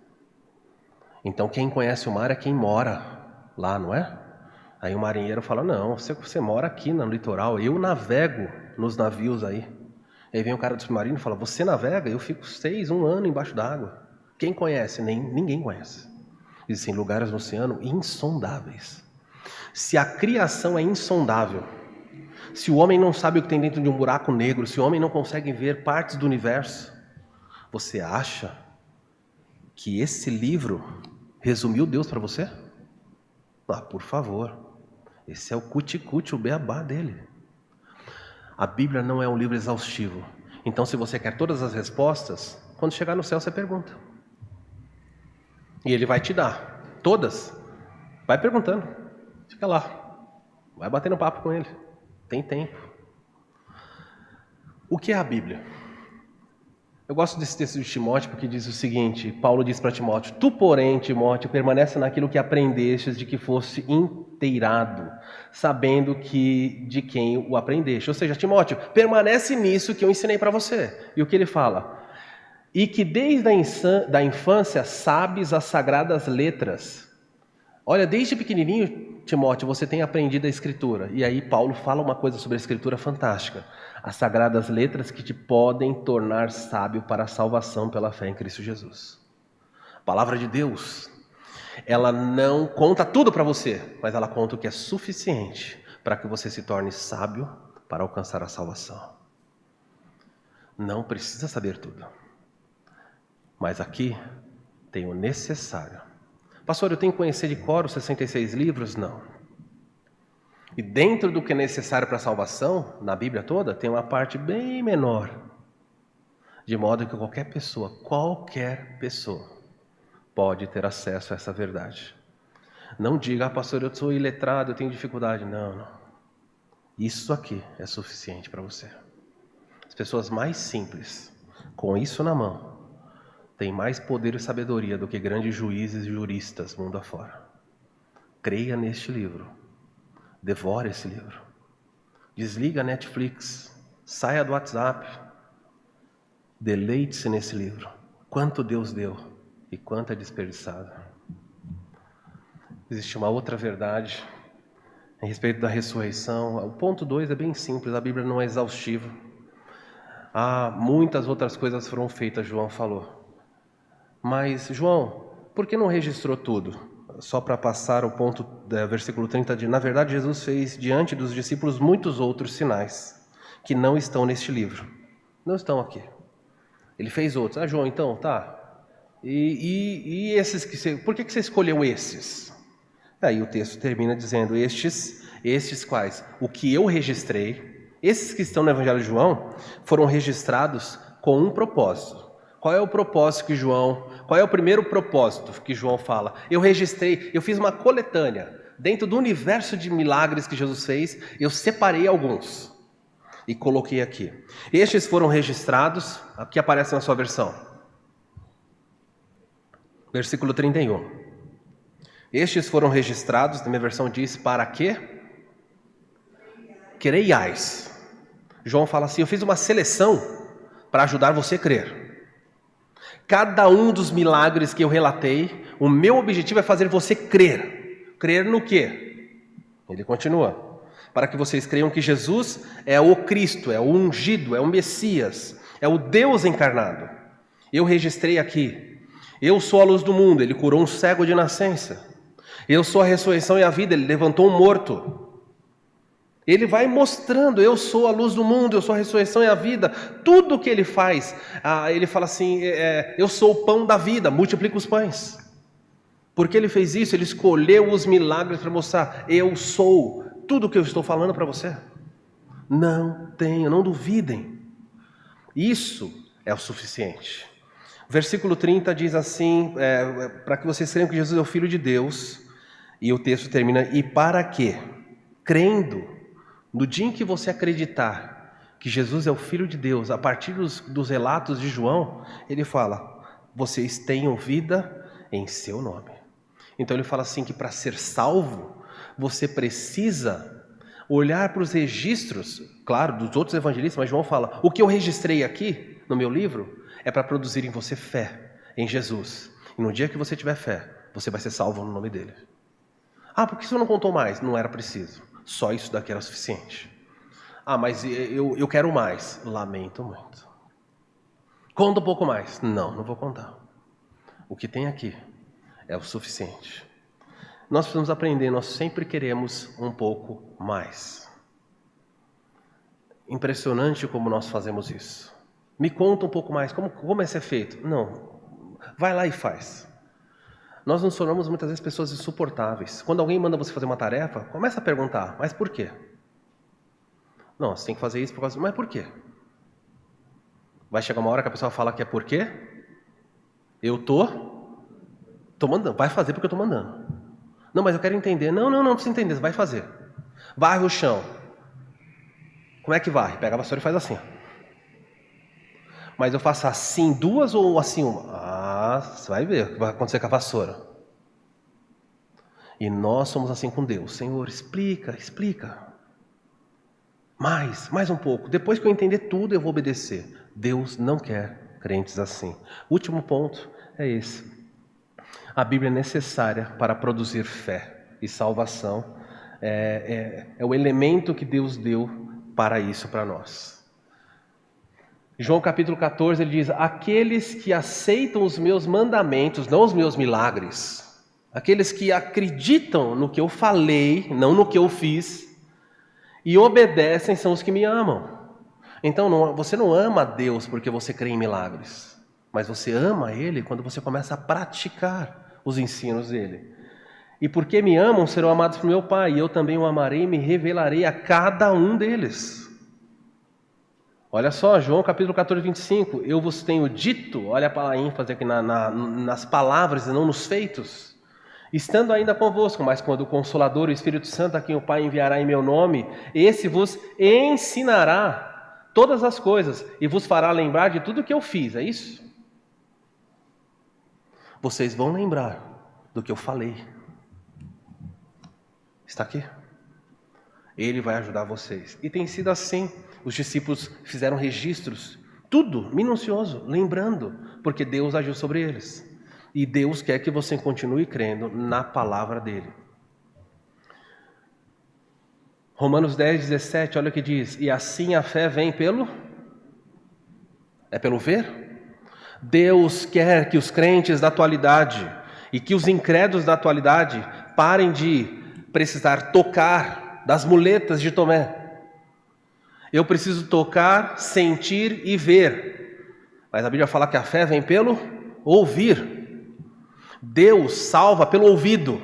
Então quem conhece o mar é quem mora lá, não é? Aí o marinheiro fala: não, você mora aqui no litoral, eu navego nos navios aí. Aí vem o cara do submarino e fala: você navega? Eu fico 1 ano embaixo d'água. Quem conhece? Ninguém conhece. Existem lugares no oceano insondáveis. Se a criação é insondável, se o homem não sabe o que tem dentro de um buraco negro, se o homem não consegue ver partes do universo, você acha que esse livro resumiu Deus para você? Ah, por favor, esse é o cuti-cuti, o beabá dele. A Bíblia não é um livro exaustivo. Então, se você quer todas as respostas, quando chegar no céu você pergunta. E ele vai te dar. Todas. Vai perguntando. Fica lá. Vai batendo papo com ele. Tem tempo. O que é a Bíblia? Eu gosto desse texto de Timóteo porque diz o seguinte: Paulo diz para Timóteo: tu, porém, Timóteo, permanece naquilo que aprendestes, de que fosse inteirado, sabendo que de quem o aprendeste. Ou seja, Timóteo, permanece nisso que eu ensinei para você. E o que ele fala? E que desde a infância sabes as sagradas letras. Olha, desde pequenininho, Timóteo, você tem aprendido a Escritura. E aí Paulo fala uma coisa sobre a Escritura fantástica. As sagradas letras que te podem tornar sábio para a salvação pela fé em Cristo Jesus. A palavra de Deus, ela não conta tudo para você, mas ela conta o que é suficiente para que você se torne sábio para alcançar a salvação. Não precisa saber tudo. Mas aqui tem o necessário. Pastor, eu tenho que conhecer de cor os 66 livros? Não. E dentro do que é necessário para a salvação, na Bíblia toda, tem uma parte bem menor. De modo que qualquer pessoa pode ter acesso a essa verdade. Não diga: pastor, eu sou iletrado, eu tenho dificuldade. Não. Isso aqui é suficiente para você. As pessoas mais simples, com isso na mão, têm mais poder e sabedoria do que grandes juízes e juristas mundo afora. Creia neste livro. Devore esse livro. Desliga a Netflix, saia do WhatsApp, deleite-se nesse livro. Quanto Deus deu e quanto é desperdiçado. Existe uma outra verdade a respeito da ressurreição. O ponto 2 é bem simples, a Bíblia não é exaustiva. Muitas outras coisas foram feitas, João falou. Mas, João, por que não registrou tudo? Só para passar o ponto do versículo 30, na verdade, Jesus fez diante dos discípulos muitos outros sinais que não estão neste livro. Não estão aqui. Ele fez outros. João, então, tá. E esses que você... Por que você escolheu esses? Aí o texto termina dizendo, estes quais? O que eu registrei, esses que estão no Evangelho de João, foram registrados com um propósito. Qual é o propósito qual é o primeiro propósito que João fala? Eu fiz uma coletânea, dentro do universo de milagres que Jesus fez, eu separei alguns e coloquei aqui. Estes foram registrados, aqui aparece na sua versão. Versículo 31. Estes foram registrados, na minha versão diz, para quê? Creiais. João fala assim, eu fiz uma seleção para ajudar você a crer. Cada um dos milagres que eu relatei, o meu objetivo é fazer você crer. Crer no quê? Ele continua. Para que vocês creiam que Jesus é o Cristo, é o ungido, é o Messias, é o Deus encarnado. Eu registrei aqui. Eu sou a luz do mundo, ele curou um cego de nascença. Eu sou a ressurreição e a vida, ele levantou um morto. Ele vai mostrando, eu sou a luz do mundo, eu sou a ressurreição e a vida. Tudo o que ele faz, ele fala assim, eu sou o pão da vida, multiplica os pães. Porque ele fez isso, ele escolheu os milagres para mostrar, eu sou tudo o que eu estou falando para você. Não duvidem. Isso é o suficiente. O versículo 30 diz assim, para que vocês creiam que Jesus é o Filho de Deus. E o texto termina, e para quê? Crendo, no dia em que você acreditar que Jesus é o Filho de Deus, a partir dos relatos de João, ele fala, vocês tenham vida em seu nome. Então ele fala assim, que para ser salvo, você precisa olhar para os registros, claro, dos outros evangelistas, mas João fala, o que eu registrei aqui, no meu livro, é para produzir em você fé, em Jesus. E no dia que você tiver fé, você vai ser salvo no nome dele. Por que você não contou mais? Não era preciso. Só isso daqui era suficiente. Mas eu quero mais. Lamento muito. Conta um pouco mais. Não vou contar. O que tem aqui é o suficiente. Nós precisamos aprender, nós sempre queremos um pouco mais. Impressionante como nós fazemos isso. Me conta um pouco mais, como é ser feito? Não, vai lá e faz. Nós nos tornamos muitas vezes pessoas insuportáveis. Quando alguém manda você fazer uma tarefa, começa a perguntar, mas por quê? Não, você tem que fazer isso por causa... Mas por quê? Vai chegar uma hora que a pessoa fala que é por quê? Eu tô mandando. Vai fazer porque eu tô mandando. Não, mas eu quero entender. Não precisa entender, você vai fazer. Varre o chão. Como é que varre? Pega a vassoura e faz assim. Mas eu faço assim duas ou assim uma? Você vai ver o que vai acontecer com a vassoura. E nós somos assim com Deus. Senhor, explica. Mais um pouco. Depois que eu entender tudo, eu vou obedecer. Deus não quer crentes assim. Último ponto é esse. A Bíblia é necessária para produzir fé e salvação. É o elemento que Deus deu para isso para nós. João capítulo 14, ele diz, aqueles que aceitam os meus mandamentos, não os meus milagres, aqueles que acreditam no que eu falei, não no que eu fiz, e obedecem são os que me amam. Então você não ama a Deus porque você crê em milagres, mas você ama Ele quando você começa a praticar os ensinos dele. E porque me amam, serão amados por meu Pai, e eu também o amarei e me revelarei a cada um deles. Olha só, João capítulo 14, 25, eu vos tenho dito, olha para a ênfase aqui nas palavras e não nos feitos, estando ainda convosco, mas quando o Consolador, o Espírito Santo, a quem o Pai enviará em meu nome, esse vos ensinará todas as coisas e vos fará lembrar de tudo o que eu fiz, é isso? Vocês vão lembrar do que eu falei. Está aqui. Ele vai ajudar vocês. E tem sido assim. Os discípulos fizeram registros, tudo minucioso, lembrando, porque Deus agiu sobre eles. E Deus quer que você continue crendo na palavra dele. Romanos 10, 17, olha o que diz: e assim a fé vem pelo ver? Deus quer que os crentes da atualidade e que os incrédulos da atualidade parem de precisar tocar das muletas de Tomé. Eu preciso tocar, sentir e ver. Mas a Bíblia fala que a fé vem pelo ouvir. Deus salva pelo ouvido.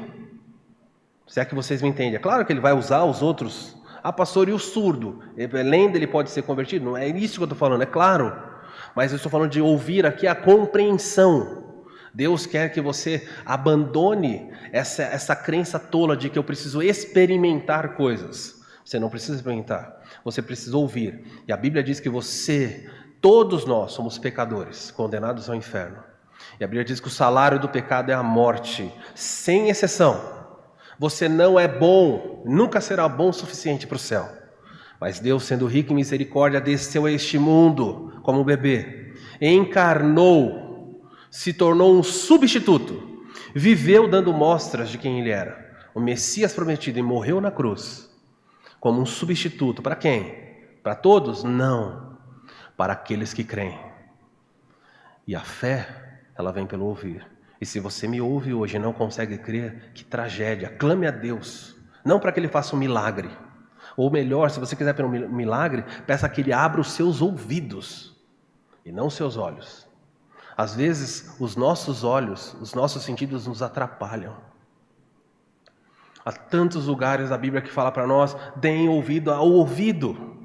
Se é que vocês me entendem. É claro que ele vai usar os outros. Ah, pastor, e o surdo? Além dele pode ser convertido? Não é isso que eu estou falando, é claro. Mas eu estou falando de ouvir aqui a compreensão. Deus quer que você abandone essa crença tola de que eu preciso experimentar coisas. Você não precisa experimentar, você precisa ouvir. E a Bíblia diz que todos nós somos pecadores, condenados ao inferno. E a Bíblia diz que o salário do pecado é a morte, sem exceção. Você não é bom, nunca será bom o suficiente para o céu. Mas Deus, sendo rico em misericórdia, desceu a este mundo como um bebê, encarnou, se tornou um substituto, viveu dando mostras de quem ele era, o Messias prometido, e morreu na cruz como um substituto. Para quem? Para todos? Não. Para aqueles que creem. E a fé, ela vem pelo ouvir. E se você me ouve hoje e não consegue crer, que tragédia. Clame a Deus. Não para que Ele faça um milagre. Ou melhor, se você quiser ter um milagre, peça que Ele abra os seus ouvidos e não os seus olhos. Às vezes, os nossos olhos, os nossos sentidos nos atrapalham. Há tantos lugares da Bíblia que fala para nós: deem ouvido ao ouvido.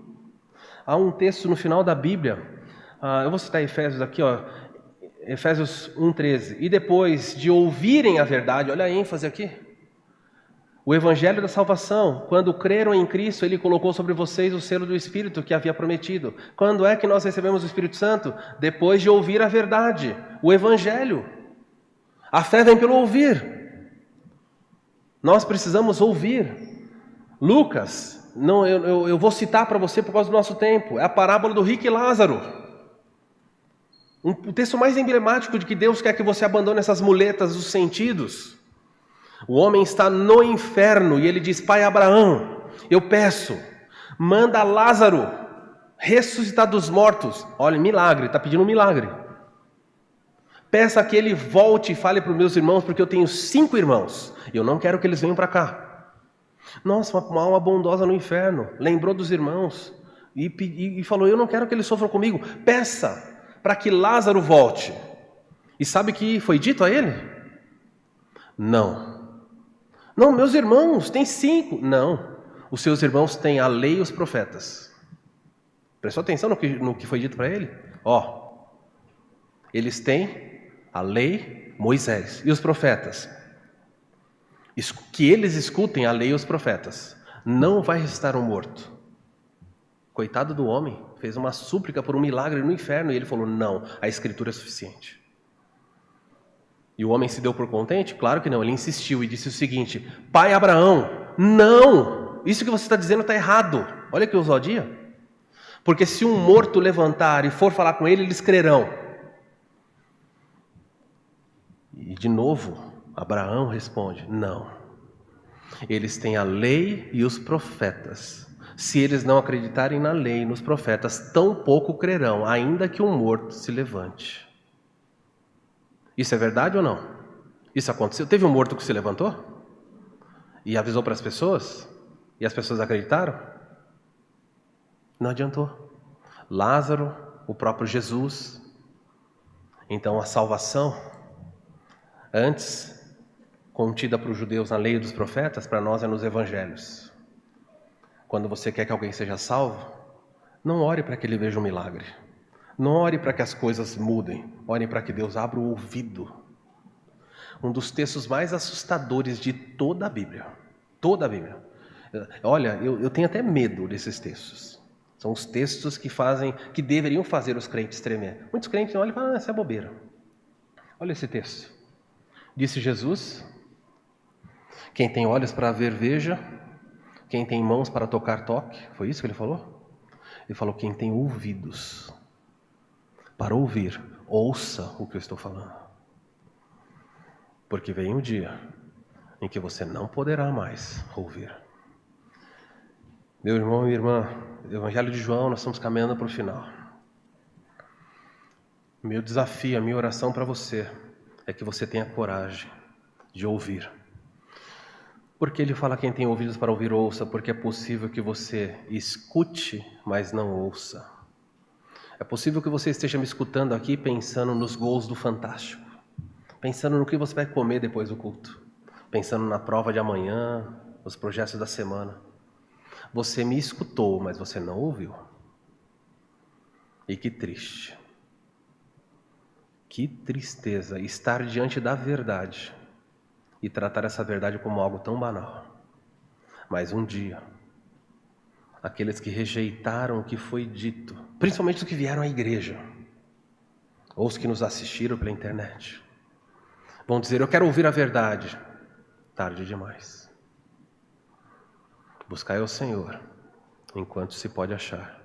Há um texto no final da Bíblia, eu vou citar Efésios aqui, Efésios 1,13. E depois de ouvirem a verdade, olha a ênfase aqui, o Evangelho da salvação, quando creram em Cristo, Ele colocou sobre vocês o selo do Espírito que havia prometido. Quando é que nós recebemos o Espírito Santo? Depois de ouvir a verdade, o Evangelho. A fé vem pelo ouvir. Nós precisamos ouvir. Lucas, eu vou citar para você por causa do nosso tempo, é a parábola do rico e Lázaro. O texto mais emblemático de que Deus quer que você abandone essas muletas dos sentidos. O homem está no inferno e ele diz: Pai Abraão, eu peço, manda Lázaro ressuscitar dos mortos. Olha, milagre, está pedindo um milagre. Peça que ele volte e fale para os meus irmãos, porque eu tenho 5 irmãos. E eu não quero que eles venham para cá. Nossa, uma alma bondosa no inferno. Lembrou dos irmãos e falou: eu não quero que eles sofram comigo. Peça para que Lázaro volte. E sabe o que foi dito a ele? Não. Não, meus irmãos, tem 5. Não. Os seus irmãos têm a lei e os profetas. Prestou atenção no que foi dito para ele? Eles têm a lei, Moisés e os profetas. Que eles escutem a lei e os profetas. Não vai restar um morto. Coitado do homem, fez uma súplica por um milagre no inferno e ele falou: não, a escritura é suficiente. E o homem se deu por contente? Claro que não, ele insistiu e disse o seguinte: Pai Abraão, não, isso que você está dizendo está errado. Olha que ousadia. Porque se um morto levantar e for falar com ele, eles crerão. E de novo, Abraão responde: não. Eles têm a lei e os profetas. Se eles não acreditarem na lei e nos profetas, tampouco crerão, ainda que um morto se levante. Isso é verdade ou não? Isso aconteceu? Teve um morto que se levantou? E avisou para as pessoas? E as pessoas acreditaram? Não adiantou. Lázaro, o próprio Jesus. Então a salvação, antes contida para os judeus na lei dos profetas, para nós é nos evangelhos. Quando você quer que alguém seja salvo, não ore para que ele veja um milagre. Não ore para que as coisas mudem. Ore para que Deus abra o ouvido. Um dos textos mais assustadores de toda a Bíblia. Toda a Bíblia. Olha, eu tenho até medo desses textos. São os textos que deveriam fazer os crentes tremer. Muitos crentes olham e falam: isso é bobeira. Olha esse texto. Disse Jesus: quem tem olhos para ver, veja. Quem tem mãos para tocar, toque. Foi isso que ele falou? Ele falou: quem tem ouvidos para ouvir, ouça o que eu estou falando. Porque vem um dia em que você não poderá mais ouvir. Meu irmão e minha irmã, Evangelho de João, nós estamos caminhando para o final. Meu desafio, a minha oração para você é que você tenha coragem de ouvir. Porque ele fala: quem tem ouvidos para ouvir, ouça, porque é possível que você escute, mas não ouça. É possível que você esteja me escutando aqui pensando nos gols do Fantástico, pensando no que você vai comer depois do culto, pensando na prova de amanhã, nos projetos da semana. Você me escutou, mas você não ouviu. E que triste. Que tristeza estar diante da verdade e tratar essa verdade como algo tão banal. Mas um dia, aqueles que rejeitaram o que foi dito, principalmente os que vieram à igreja, ou os que nos assistiram pela internet, vão dizer: eu quero ouvir a verdade. Tarde demais. Buscai ao Senhor enquanto se pode achar.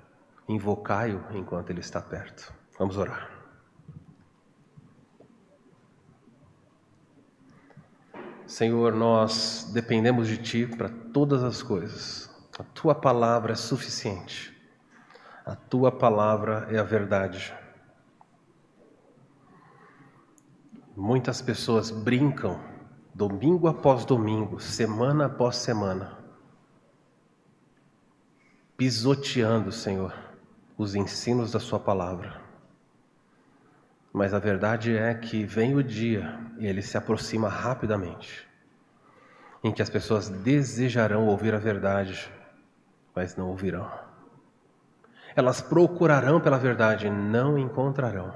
Invocai-o enquanto Ele está perto. Vamos orar. Senhor, nós dependemos de Ti para todas as coisas. A Tua palavra é suficiente. A Tua palavra é a verdade. Muitas pessoas brincam domingo após domingo, semana após semana, pisoteando, Senhor, os ensinos da Sua palavra. Mas a verdade é que vem o dia, e ele se aproxima rapidamente, em que as pessoas desejarão ouvir a verdade, mas não ouvirão. Elas procurarão pela verdade e não encontrarão.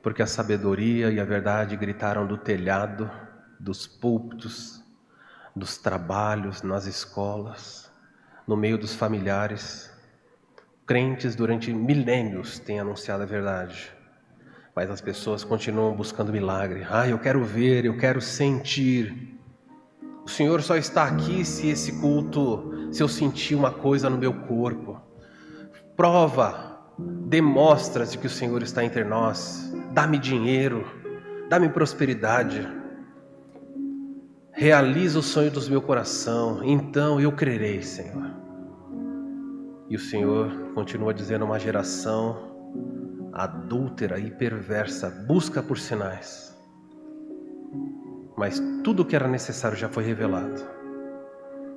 Porque a sabedoria e a verdade gritaram do telhado, dos púlpitos, dos trabalhos, nas escolas, no meio dos familiares. Crentes durante milênios têm anunciado a verdade, mas as pessoas continuam buscando milagre. Eu quero ver, eu quero sentir. O Senhor só está aqui se esse culto, se eu sentir uma coisa no meu corpo. Prova, demonstra de que o Senhor está entre nós. Dá-me dinheiro, dá-me prosperidade. Realiza o sonho do meu coração, então eu crerei, Senhor. E o Senhor continua dizendo: uma geração adúltera e perversa busca por sinais. Mas tudo o que era necessário já foi revelado.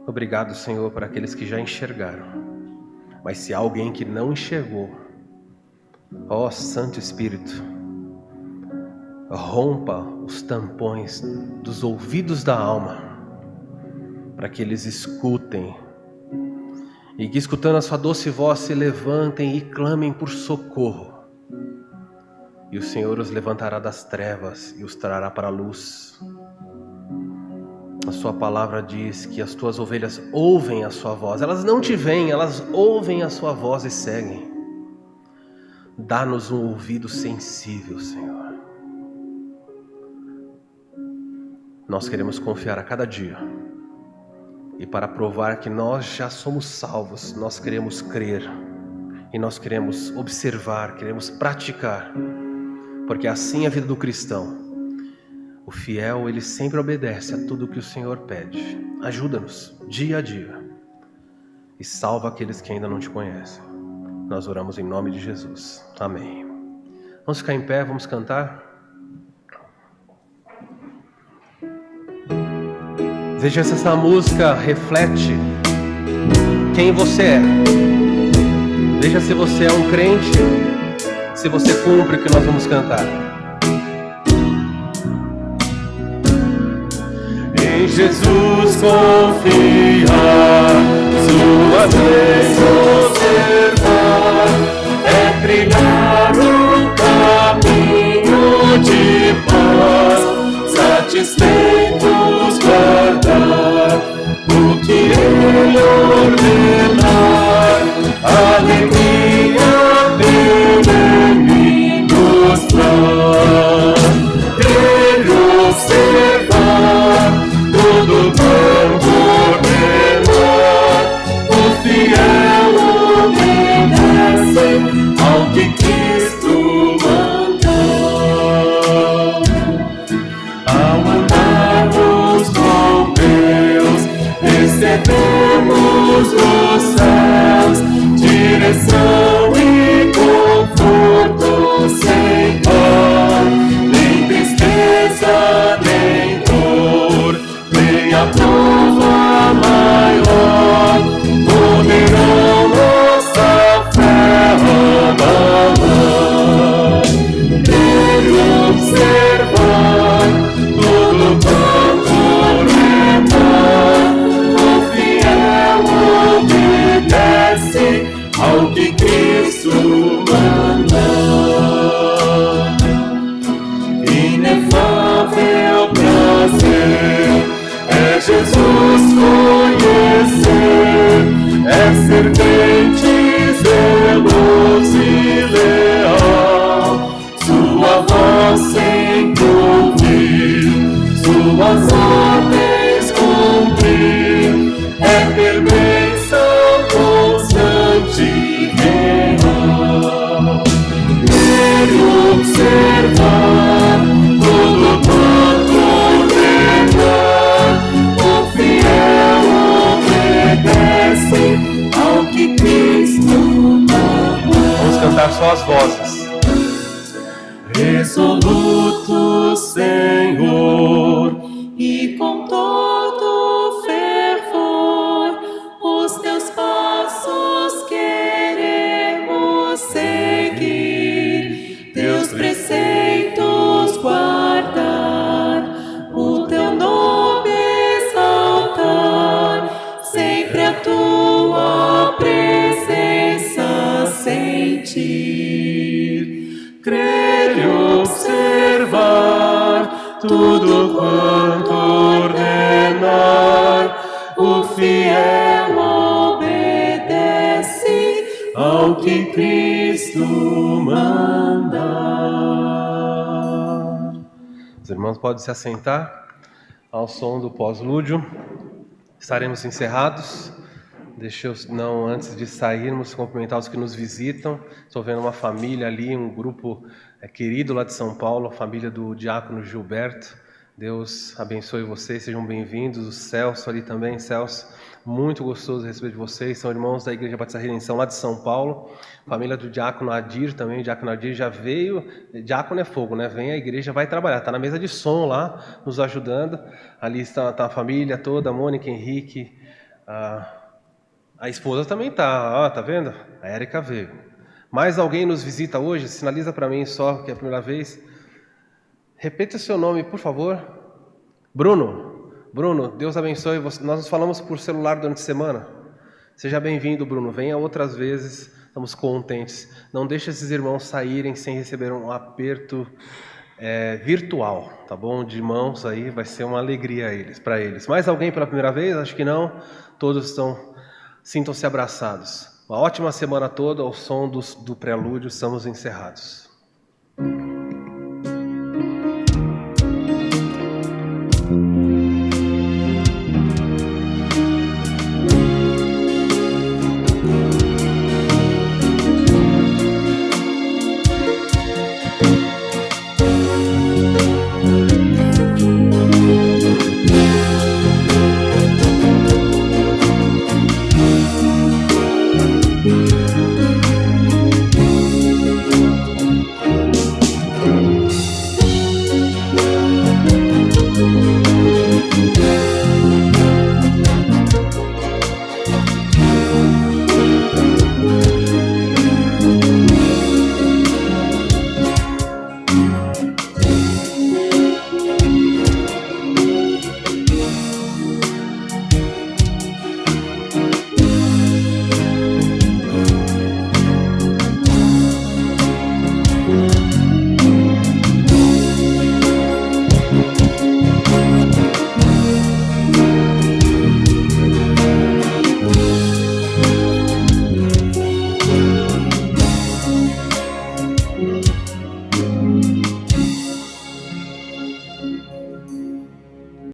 Obrigado, Senhor, por aqueles que já enxergaram. Mas se há alguém que não enxergou, ó Santo Espírito, rompa os tampões dos ouvidos da alma, para que eles escutem, e que, escutando a sua doce voz, se levantem e clamem por socorro. E o Senhor os levantará das trevas e os trará para a luz. A sua palavra diz que as tuas ovelhas ouvem a sua voz. Elas não te veem, elas ouvem a sua voz e seguem. Dá-nos um ouvido sensível, Senhor. Nós queremos confiar a cada dia. E para provar que nós já somos salvos, nós queremos crer. E nós queremos observar, queremos praticar. Porque assim é a vida do cristão. O fiel, ele sempre obedece a tudo que o Senhor pede. Ajuda-nos, dia a dia. E salva aqueles que ainda não te conhecem. Nós oramos em nome de Jesus. Amém. Vamos ficar em pé, vamos cantar. Veja se essa música reflete quem você é. Veja se você é um crente, se você cumpre o que nós vamos cantar. Em Jesus confiar, sua vez observar, é trilhar o caminho de paz, satisfeitos guardar o que Ele ordenar, alegria Ele nos traz. Ele observar todo bom poder as vozes. Resoluto, Senhor, e com todo fervor, os teus passos queremos seguir, teus preceitos guardar, o teu nome exaltar, sempre a tua presença sentir, crer e observar tudo quanto ordenar, o fiel obedece ao que Cristo mandar. Os irmãos podem se assentar ao som do pós-lúdio. Estaremos encerrados. Deixa eu, não, antes de sairmos, cumprimentar os que nos visitam. Estou vendo uma família ali, um grupo querido lá de São Paulo, a família do diácono Gilberto. Deus abençoe vocês, sejam bem-vindos. O Celso ali também, Celso, muito gostoso receber de vocês. São irmãos da Igreja Batista Redenção lá de São Paulo. Família do diácono Adir também, o diácono Adir já veio. Diácono é fogo, né? Vem à igreja, vai trabalhar. Está na mesa de som lá, nos ajudando. Ali está a família toda, a Mônica, Henrique, a esposa também tá, ó, tá vendo? A Érica veio. Mais alguém nos visita hoje? Sinaliza para mim só que é a primeira vez. Repita seu nome, por favor. Bruno. Bruno, Deus abençoe você. Nós nos falamos por celular durante a semana. Seja bem-vindo, Bruno. Venha outras vezes. Estamos contentes. Não deixe esses irmãos saírem sem receber um aperto virtual, tá bom? De mãos aí, vai ser uma alegria para eles. Mais alguém pela primeira vez? Acho que não. Todos estão... Sintam-se abraçados. Uma ótima semana toda, ao som do prelúdio, estamos encerrados.